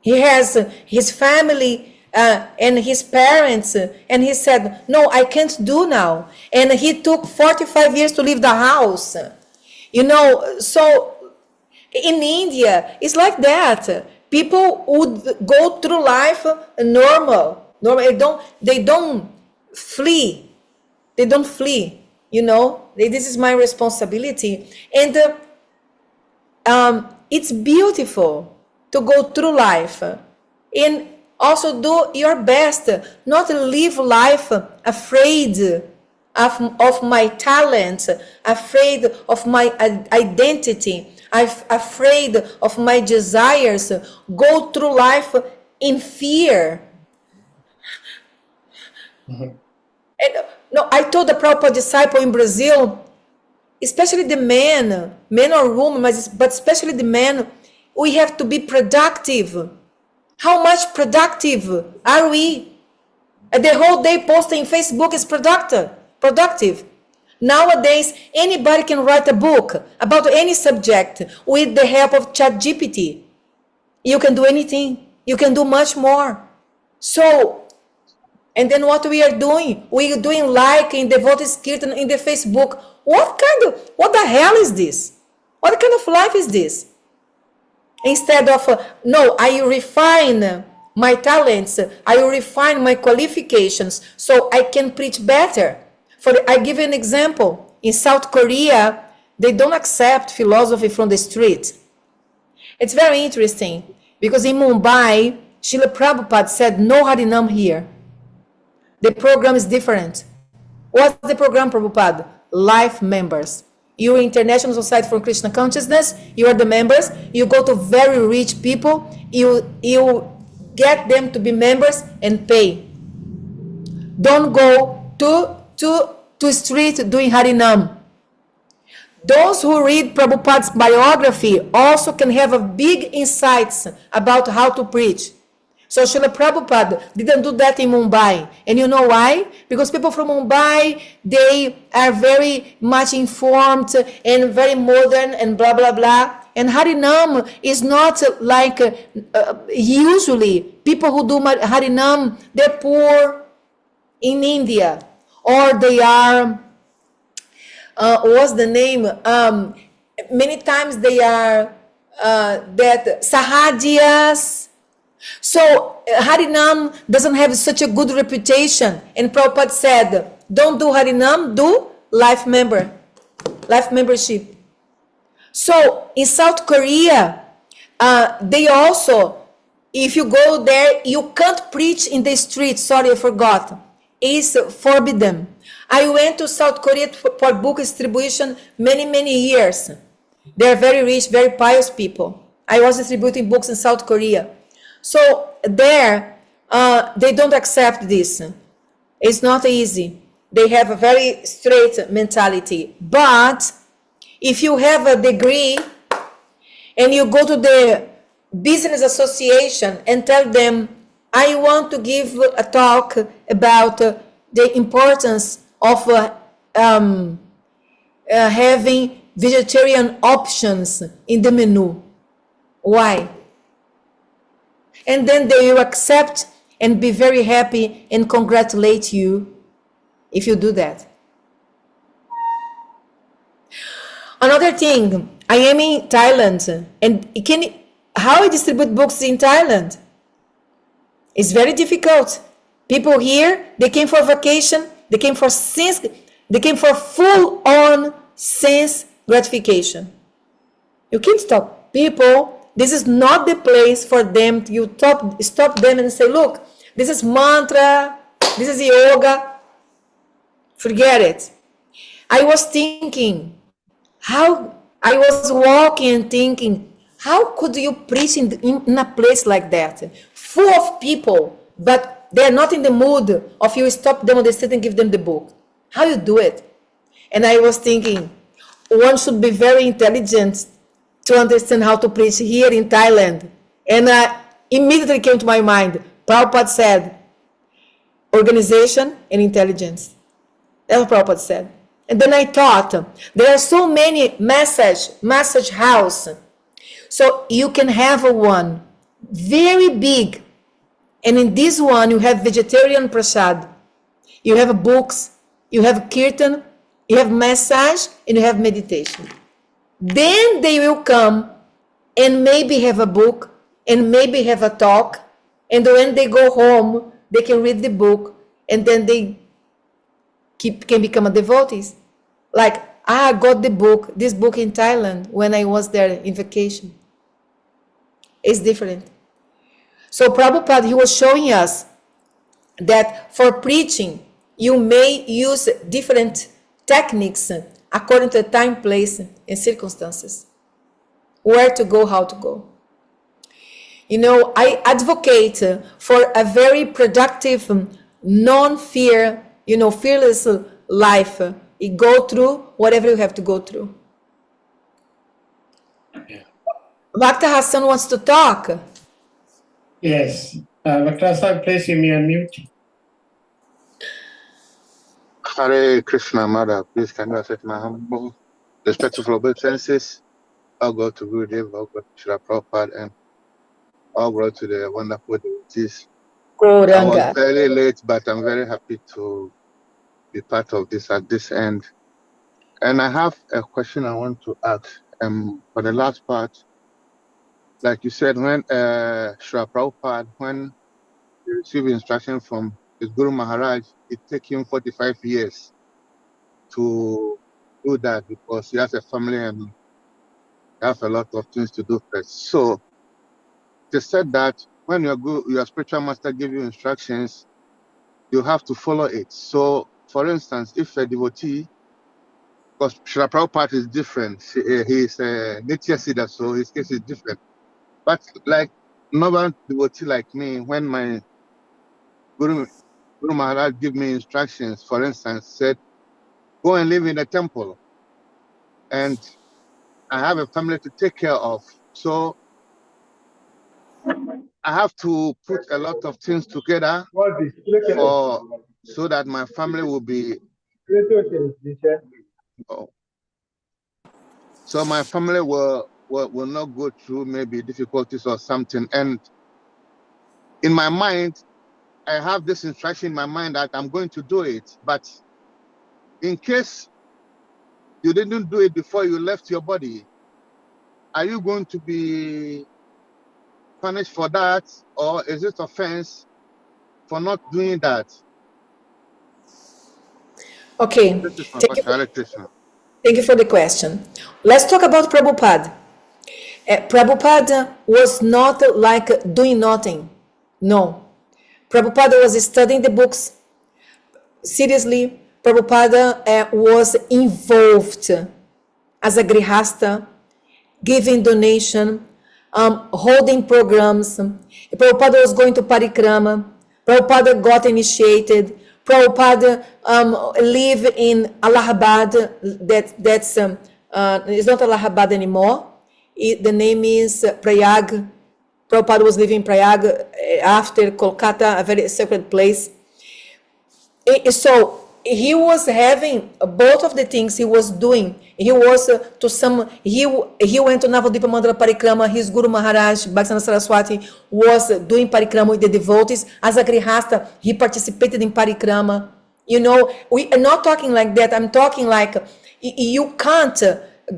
He has his family and his parents, and he said, no, I can't do now. And he took 45 years to leave the house. You know, so in India, it's like that. People would go through life normal. They don't flee. They don't flee. You know, this is my responsibility. And it's beautiful to go through life and also do your best, not live life afraid of my talent, afraid of my identity, afraid of my desires, go through life in fear. And no, I told the Prabhupada disciple in Brazil, especially the men or women, but especially the men, we have to be productive. How much productive are we? The whole day posting Facebook is productive. Nowadays, anybody can write a book about any subject with the help of ChatGPT. You can do anything. You can do much more. So, and then what we are doing? We are doing liking devoted kirtan in the Facebook. What the hell is this? What kind of life is this? Instead of, no, I refine my talents, I refine my qualifications so I can preach better. I give you an example. In South Korea, they don't accept philosophy from the street. It's very interesting because in Mumbai, Srila Prabhupada said, no Harinam here. The program is different. What's the program, Prabhupada? Life members. You're International Society for Krishna Consciousness, you are the members, you go to very rich people, you get them to be members and pay. Don't go to street doing Harinam. Those who read Prabhupada's biography also can have a big insights about how to preach. So Srila Prabhupada didn't do that in Mumbai. And you know why? Because people from Mumbai, they are very much informed and very modern and blah, blah, blah. And Harinam is not like usually people who do Harinam, they're poor in India. Or they are, what's the name? Many times they are that Sahajiyas. So Harinam doesn't have such a good reputation. And Prabhupada said, don't do Harinam, do life membership. So in South Korea, they also, if you go there, you can't preach in the street. Sorry, I forgot. It's forbidden. I went to South Korea for book distribution many years. They're very rich, very pious people. I was distributing books in South Korea. So there, they don't accept this. It's not easy. They have a very straight mentality. But if you have a degree and you go to the business association and tell them, I want to give a talk about the importance of having vegetarian options in the menu. Why? And then they will accept and be very happy and congratulate you if you do that. Another thing, I am in Thailand, and how I distribute books in Thailand? It's very difficult. People here, they came for vacation, they came for full-on sense gratification. You can't stop people. This is not the place for them. You stop them and say, look, this is mantra, this is yoga. Forget it. I was thinking, I was walking and thinking, how could you preach in a place like that? Full of people, but they're not in the mood of you stop them on the street and give them the book. How you do it? And I was thinking, one should be very intelligent to understand how to preach here in Thailand. And immediately came to my mind, Prabhupada said, organization and intelligence. That's what Prabhupada said. And then I thought, there are so many message house. So you can have one very big. And in this one, you have vegetarian prasad. You have books, you have kirtan, you have massage, and you have meditation. Then they will come and maybe have a book and maybe have a talk. And when they go home, they can read the book and then they can become a devotees. Like, I got this book in Thailand when I was there in vacation. It's different. So Prabhupada, he was showing us that for preaching, you may use different techniques according to the time, place, and circumstances. Where to go, how to go. You know, I advocate for a very productive, non-fear, fearless life. You go through whatever you have to go through. Yeah. Bhakta Hassan wants to talk. Yes. Dr. Hassan, please you may unmute. Hare Krishna, Mother, please can you accept my humble, respectful obeisances? All go to Gurudev, all go to Srila Prabhupada, and all go to the wonderful devotees. I was very late, but I'm very happy to be part of this at this end. And I have a question I want to ask. For the last part, like you said, when Srila Prabhupada, when he received instruction from his Guru Maharaj, it took him 45 years to do that because he has a family and he has a lot of things to do first. So they said that when your spiritual master gives you instructions, you have to follow it. So, for instance, if a devotee, because Srila Prabhupada is different, he is a Nitya-Siddha, so his case is different. But like normal devotee like me, when my Guru Maharaj give me instructions, for instance, said, go and live in a temple. And I have a family to take care of. So I have to put a lot of things together so that my family will be, so my family will not go through maybe difficulties or something. And in my mind, I have this instruction in my mind that I'm going to do it. But in case you didn't do it before you left your body, are you going to be punished for that? Or is it offense for not doing that? Okay. This is my question. Thank you for the question. Let's talk about Prabhupada. Prabhupada was not like doing nothing. No. Prabhupada was studying the books. Seriously, Prabhupada was involved as a grihasta, giving donation, holding programs. Prabhupada was going to parikrama. Prabhupada got initiated. Prabhupada live in Allahabad. That's it's not Allahabad anymore. The name is Prayag. Prabhupada was living in Prayag after Kolkata, a very sacred place. So he was having both of the things he was doing. He was he went to Navadipa Mandala Parikrama. His Guru Maharaj, Bhaktivinoda Saraswati, was doing Parikrama with the devotees. As a Grihasta, he participated in Parikrama. We are not talking like that. I'm talking like you can't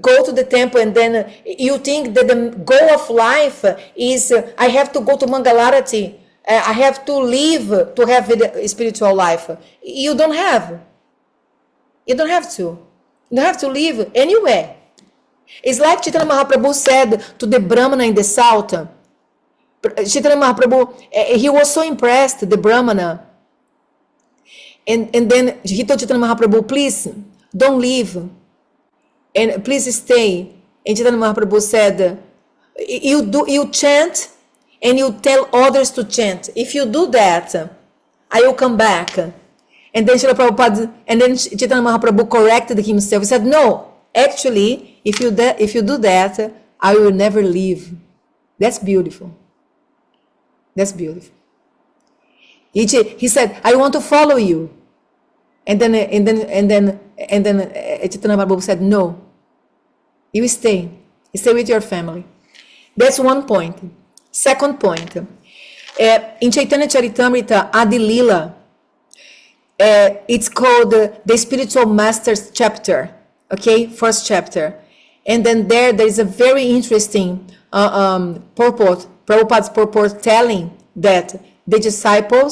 go to the temple and then you think that the goal of life is I have to go to Mangalarati. I have to live to have a spiritual life. You don't have. You don't have to. You don't have to live anywhere. It's like Chaitanya Mahaprabhu said to the Brahmana in the south. Chaitanya Mahaprabhu, he was so impressed, the Brahmana. And then he told Chaitanya Mahaprabhu, please, don't leave. And please stay. And Chaitanya Mahaprabhu said, you chant and you tell others to chant. If you do that, I will come back. And then Srila Prabhupada, and then Chaitanya Mahaprabhu corrected himself. He said, no, Actually, if you do that, I will never leave. That's beautiful. That's beautiful. He said, I want to follow you. And then Chaitanya Mahaprabhu said, no, you stay. You stay with your family. That's one point. Second point. In Chaitanya Charitamrita, Adi Lila, it's called the Spiritual Masters chapter. Okay, first chapter. And then there is a very interesting purport, Prabhupada's purport telling that the disciple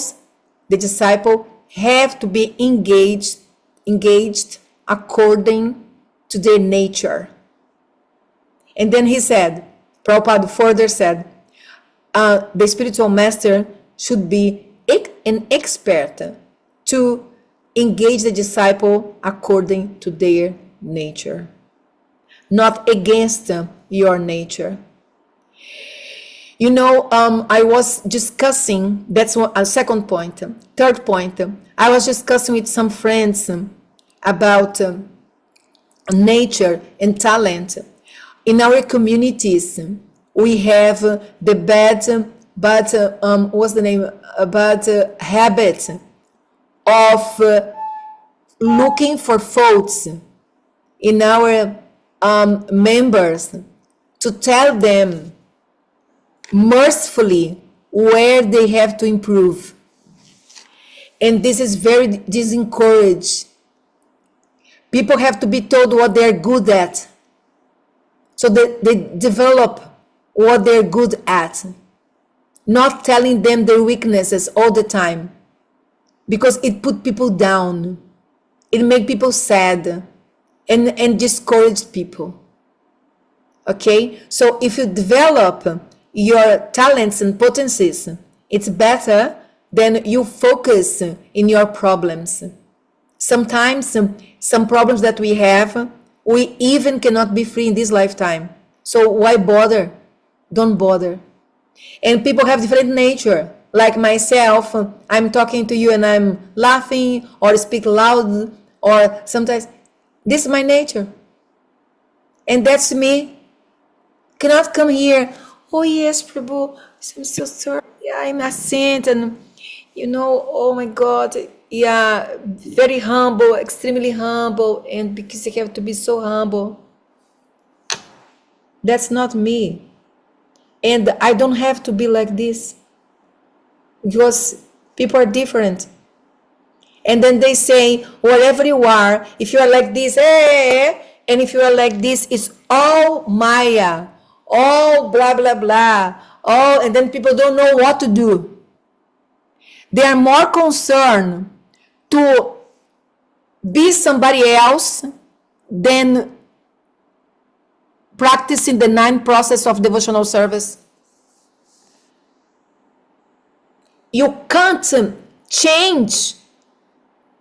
have to be engaged according to their nature. And then he said, Prabhupada further said, the spiritual master should be an expert to engage the disciple according to their nature, not against your nature. You know, I was discussing, that's a second point. Third point, I was discussing with some friends about nature and talent. In our communities, we have the bad habit of looking for faults in our members, to tell them mercifully where they have to improve. And this is very discouraged. People have to be told what they're good at, so that they develop what they're good at, not telling them their weaknesses all the time, because it put people down. It make people sad and discourage people. Okay, so if you develop your talents and potencies, it's better than you focus in your problems. Sometimes some problems that we have, we even cannot be free in this lifetime. So why bother? Don't bother. And people have different nature. Like myself, I'm talking to you and I'm laughing or speak loud, or sometimes this is my nature. And that's me. Cannot come here, oh yes, Prabhu, I'm so sorry, yeah, I'm a saint, and you know, oh my God, yeah, very humble, extremely humble, and because I have to be so humble. That's not me. And I don't have to be like this, because people are different. And then they say, whatever you are, if you are like this, and if you are like this, it's all Maya, all blah, blah, blah, all, and then people don't know what to do. They are more concerned to be somebody else than practicing the 9 process of devotional service. You can't change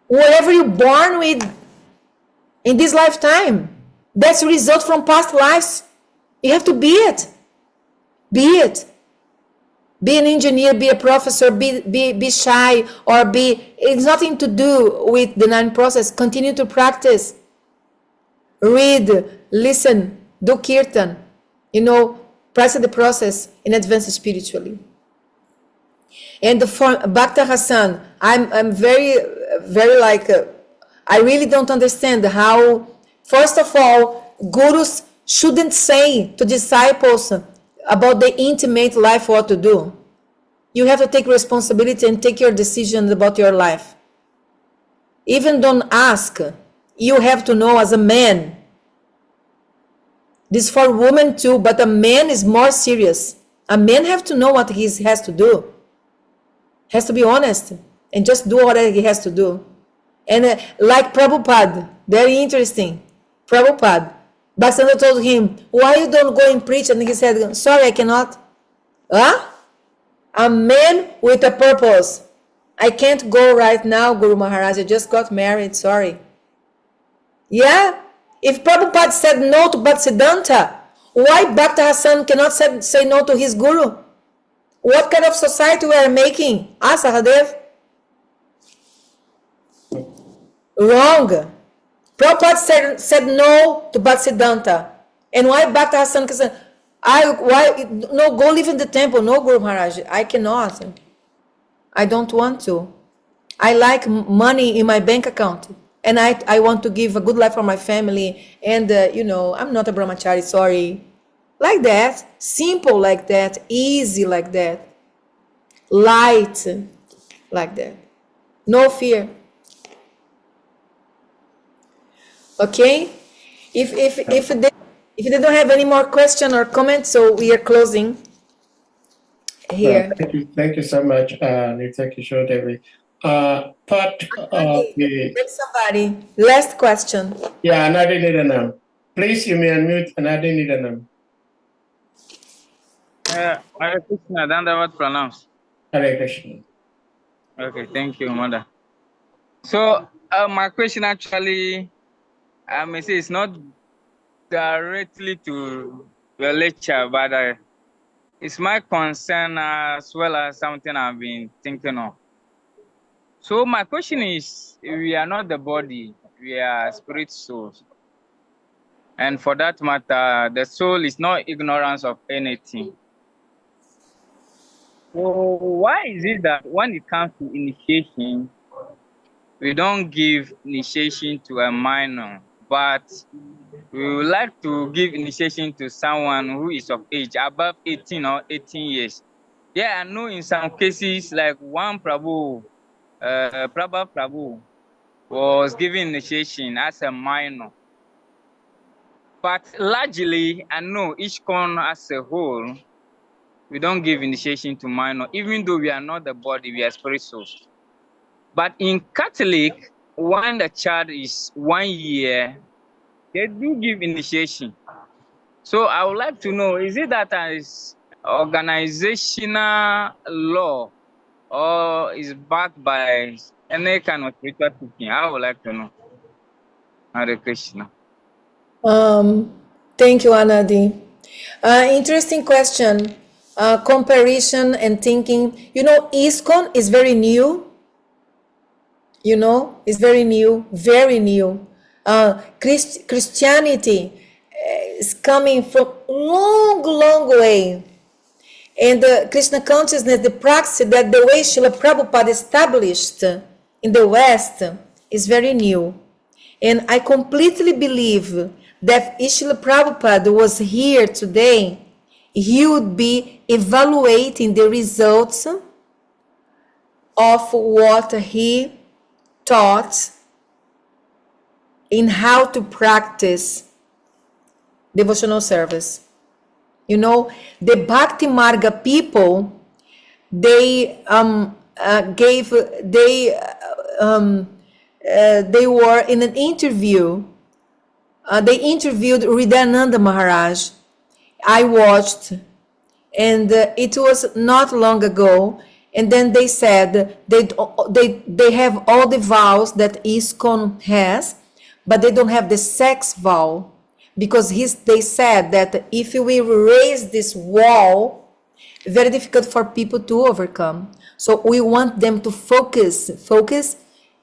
whatever you're born with in this lifetime. That's a result from past lives. You have to be it. Be it. Be an engineer, be a professor, be shy, or it's nothing to do with the 9 process. Continue to practice. Read, listen, do kirtan, practice the process and advance spiritually. And for Bhakta Hassan, I'm very, very I really don't understand how, first of all, gurus shouldn't say to disciples about the intimate life what to do. You have to take responsibility and take your decisions about your life. Even don't ask. You have to know as a man. This is for women too, but a man is more serious. A man have to know what he has to do. Has to be honest and just do what he has to do. And like Prabhupada, very interesting. Prabhupada, Bhaktisiddhanta told him, why you don't go and preach? And he said, sorry, I cannot. Huh? A man with a purpose. I can't go right now, Guru Maharaj. I just got married, sorry. Yeah? If Prabhupada said no to Bhaktisiddhanta, why Bhakta Hassan cannot say no to his guru? What kind of society we are making? Sahadev? Wrong. Prabhupada said no to Bhaktisiddhanta. And why Bhakta Hassan said, no, go live in the temple. No, Guru Maharaj, I cannot. I don't want to. I like money in my bank account. And I want to give a good life for my family. And, I'm not a brahmachari, sorry. Like that, simple like that, easy like that, light like that. No fear. Okay? If they don't have any more question or comment, so we are closing here. Thank you so much, NITYA-KISHORE Devi. There's somebody. Last question. Yeah, Anadi Nidanam. Please, you may unmute Anadi Nidanam. Hare Krishna, Dandavat Pranam. Hare Krishna. Okay, thank you, Mother. So, my question actually, I may say it's not directly to your lecture, but it's my concern as well as something I've been thinking of. So, my question is, we are not the body, we are spirit souls. And for that matter, the soul is not ignorance of anything. So why is it that when it comes to initiation, we don't give initiation to a minor, but we would like to give initiation to someone who is of age, above 18 or 18 years? Yeah, I know in some cases, like one Prabhu, Prabhu was given initiation as a minor. But largely, I know each con as a whole, we don't give initiation to minor, even though we are not the body, we are spirit souls. But in Catholic, when the child is 1 year, they do give initiation. So I would like to know, is it that as organizational law or is backed by any kind of spiritual teaching? I would like to know. Hare Krishna. Thank you, Anadi. Interesting question. Comparison and thinking. ISKCON is very new. It's very new, very new. Christianity is coming from long, long way. And the Krishna consciousness, the practice that the way Srila Prabhupada established in the West is very new. And I completely believe that if Srila Prabhupada was here today, he would be evaluating the results of what he taught in how to practice devotional service. The Bhakti Marga people, they were in an interview. They interviewed Hridayananda Maharaj. I watched, and it was not long ago. And then they said they have all the vows that ISKCON has, but they don't have the sex vow, because they said that if we raise this wall, very difficult for people to overcome. So we want them to focus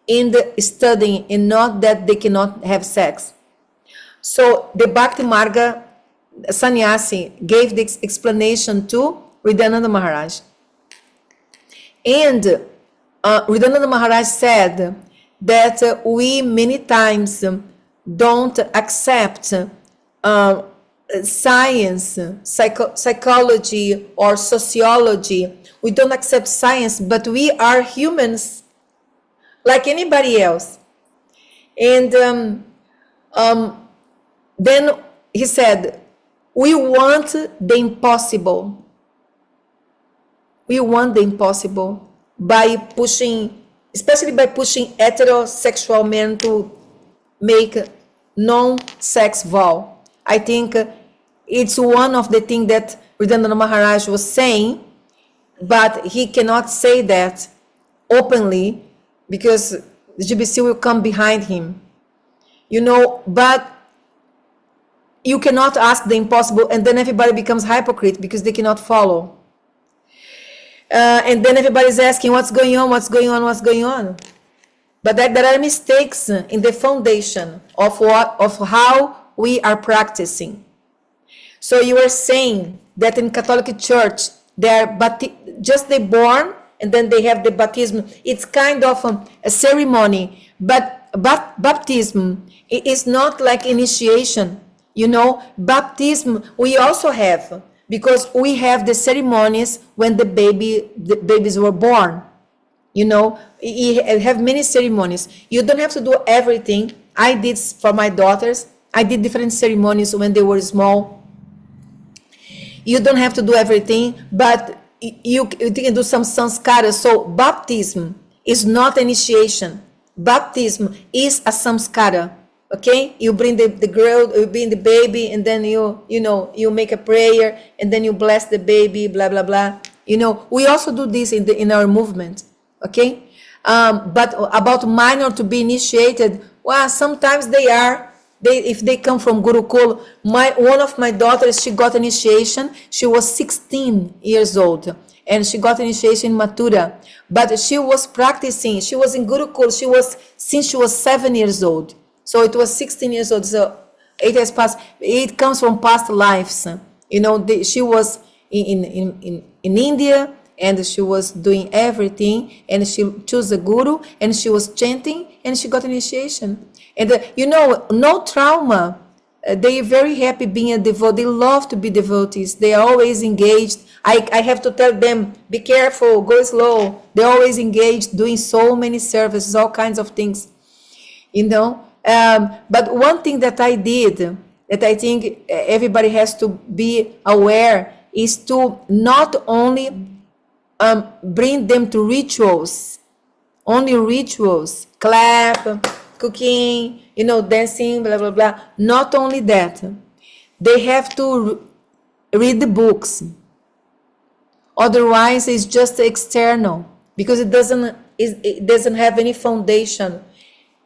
in the studying and not that they cannot have sex. So the Bhakti Marga Sannyasi gave this explanation to Hridayananda Maharaj. And Hridayananda Maharaj said that we many times don't accept science, psychology or sociology. We don't accept science, but we are humans like anybody else. And then he said, we want the impossible. We want the impossible by pushing, especially by pushing heterosexual men to make non-sex vow. I think it's one of the things that Hridayananda Maharaj was saying, but he cannot say that openly because the GBC will come behind him. But you cannot ask the impossible, and then everybody becomes hypocrite because they cannot follow. And then everybody's asking, what's going on? but there are mistakes in the foundation of how we are practicing. So you are saying that in Catholic Church, they are just they born and then they have the baptism. It's kind of a ceremony, but baptism is not like initiation. You know, baptism we also have, because we have the ceremonies when the babies were born. You know, you have many ceremonies. You don't have to do everything. I did for my daughters. I did different ceremonies when they were small. You don't have to do everything, but you can do some sanskara. So baptism is not initiation. Baptism is a samskara. Okay, you bring the girl, you bring the baby, and then you make a prayer, and then you bless the baby, blah blah blah. You know, we also do this in our movement. Okay, but about minor to be initiated, well, sometimes if they come from Gurukul. One of my daughters, she got initiation. She was 16 years old, and she got initiation in Mathura. But she was practicing. She was in Gurukul. Since she was 7 years old. So it was 16 years old. So it has passed. It comes from past lives. You know, she was in India, and she was doing everything, and she chose a guru, and she was chanting, and she got initiation. And no trauma. They are very happy being a devotee. They love to be devotees. They are always engaged. I have to tell them, be careful, go slow. They're always engaged, doing so many services, all kinds of things. You know. But one thing that I did, that I think everybody has to be aware, is to not only bring them to rituals, only rituals, clap, cooking, dancing, blah, blah, blah. Not only that, they have to read the books. Otherwise, it's just external, because it doesn't have any foundation.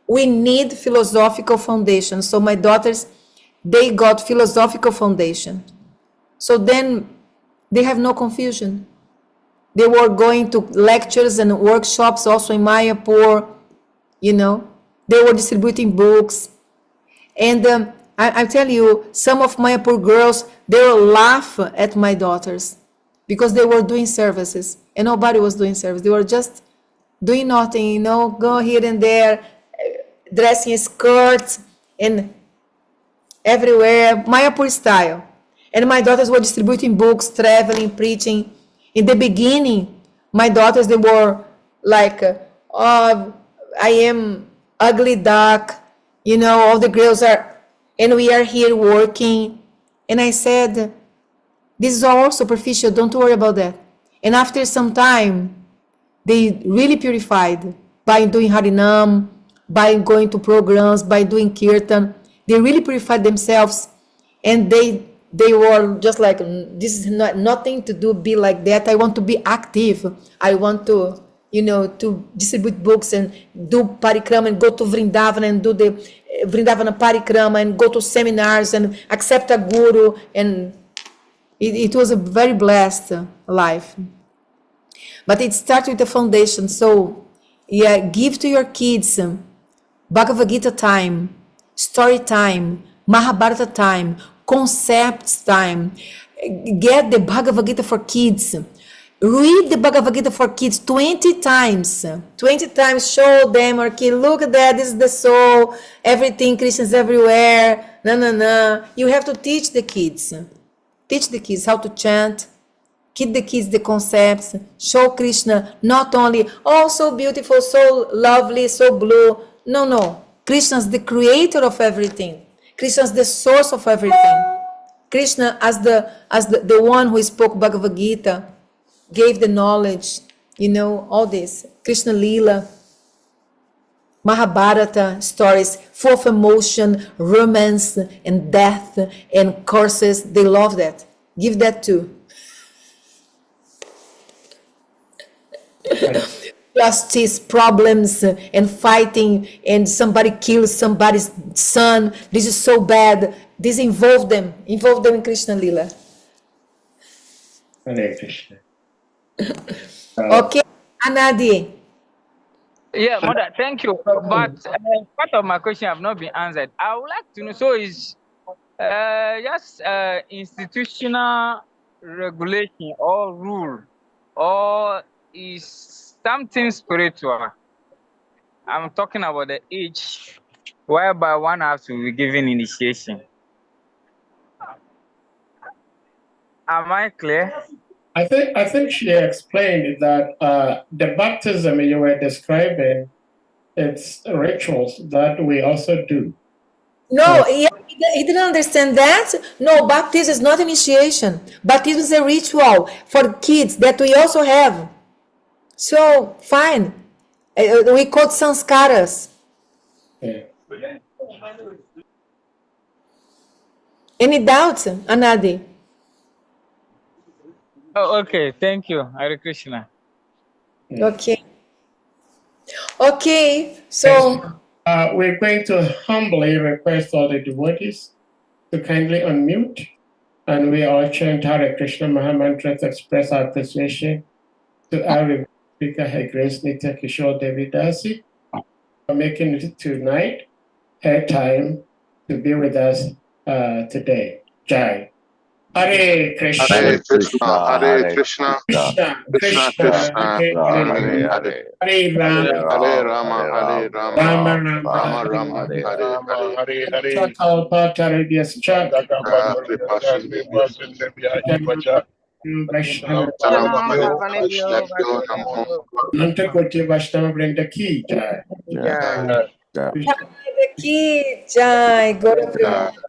We need philosophical foundation. So my daughters, they got philosophical foundation. So then they have no confusion. They were going to lectures and workshops also in Mayapur, They were distributing books. And I tell you, some of Mayapur girls, they will laugh at my daughters because they were doing services and nobody was doing service. They were just doing nothing, go here and there, dressing skirts and everywhere, Mayapur style. And my daughters were distributing books, traveling, preaching. In the beginning, my daughters, they were like, oh, I am ugly duck, all the girls are, and we are here working. And I said, this is all superficial, don't worry about that. And after some time, they really purified by doing Harinam, by going to programs, by doing Kirtan. They really purified themselves, and they were just like, this is nothing to do, be like that. I want to be active. I want to, to distribute books and do parikrama and go to Vrindavan and do the Vrindavana parikrama and go to seminars and accept a guru. And it was a very blessed life. But it starts with the foundation. So, yeah, give to your kids Bhagavad Gita time, story time, Mahabharata time, concepts time. Get the Bhagavad Gita for kids. Read the Bhagavad Gita for kids 20 times. 20 times, show them, or kid, look at that, this is the soul, everything, Krishna's everywhere, You have to teach the kids. Teach the kids how to chant. Teach the kids the concepts. Show Krishna not only, oh, so beautiful, so lovely, so blue. No. Krishna's the creator of everything. Krishna's the source of everything. Krishna, as the one who spoke Bhagavad Gita, gave the knowledge, all this. Krishna Lila, Mahabharata stories, full of emotion, romance, and death, and curses. They love that. Give that too. Justice, problems, and fighting, and somebody kills somebody's son. This is so bad. This involve them in Krishna Lila. Hare Krishna. Okay, Anadi. Yeah, mother, thank you. But part of my question have not been answered. I would like to know, so is just institutional regulation or rule, or is something spiritual? I'm talking about the age whereby one has to be given initiation. Am I clear? I think she explained that the baptism you were describing, it's rituals that we also do. No, he didn't understand that. No, baptism is not initiation. Baptism is a ritual for kids that we also have. So, fine. We call it sanskaras. Yeah. Any doubts, Anadi? Oh, okay. Thank you, Hare Krishna. Yeah. Okay. Okay, so We're going to humbly request all the devotees to kindly unmute, and we all chant Hare Krishna Maha Mantra to express our appreciation to our speaker, Her Grace NITYA-KISHORE Devi Dasi, for making it tonight her time to be with us today. Jai. Hare Krishna. Hare Krishna, Hare Krishna, Krishna, Krishna Krishna, Hare Hare Hare, Hare, Hare Rama, Hare Rama, Hare Rama Rama, Rama, Rama Rama, Hare Hare Hare. Kalpataridyaschat, Kripa Sindhu Vaishnava, Vaishnavyo Namo Nantakoti Vaishnava Vrinda Ki Jai. aqui, Jai, Gora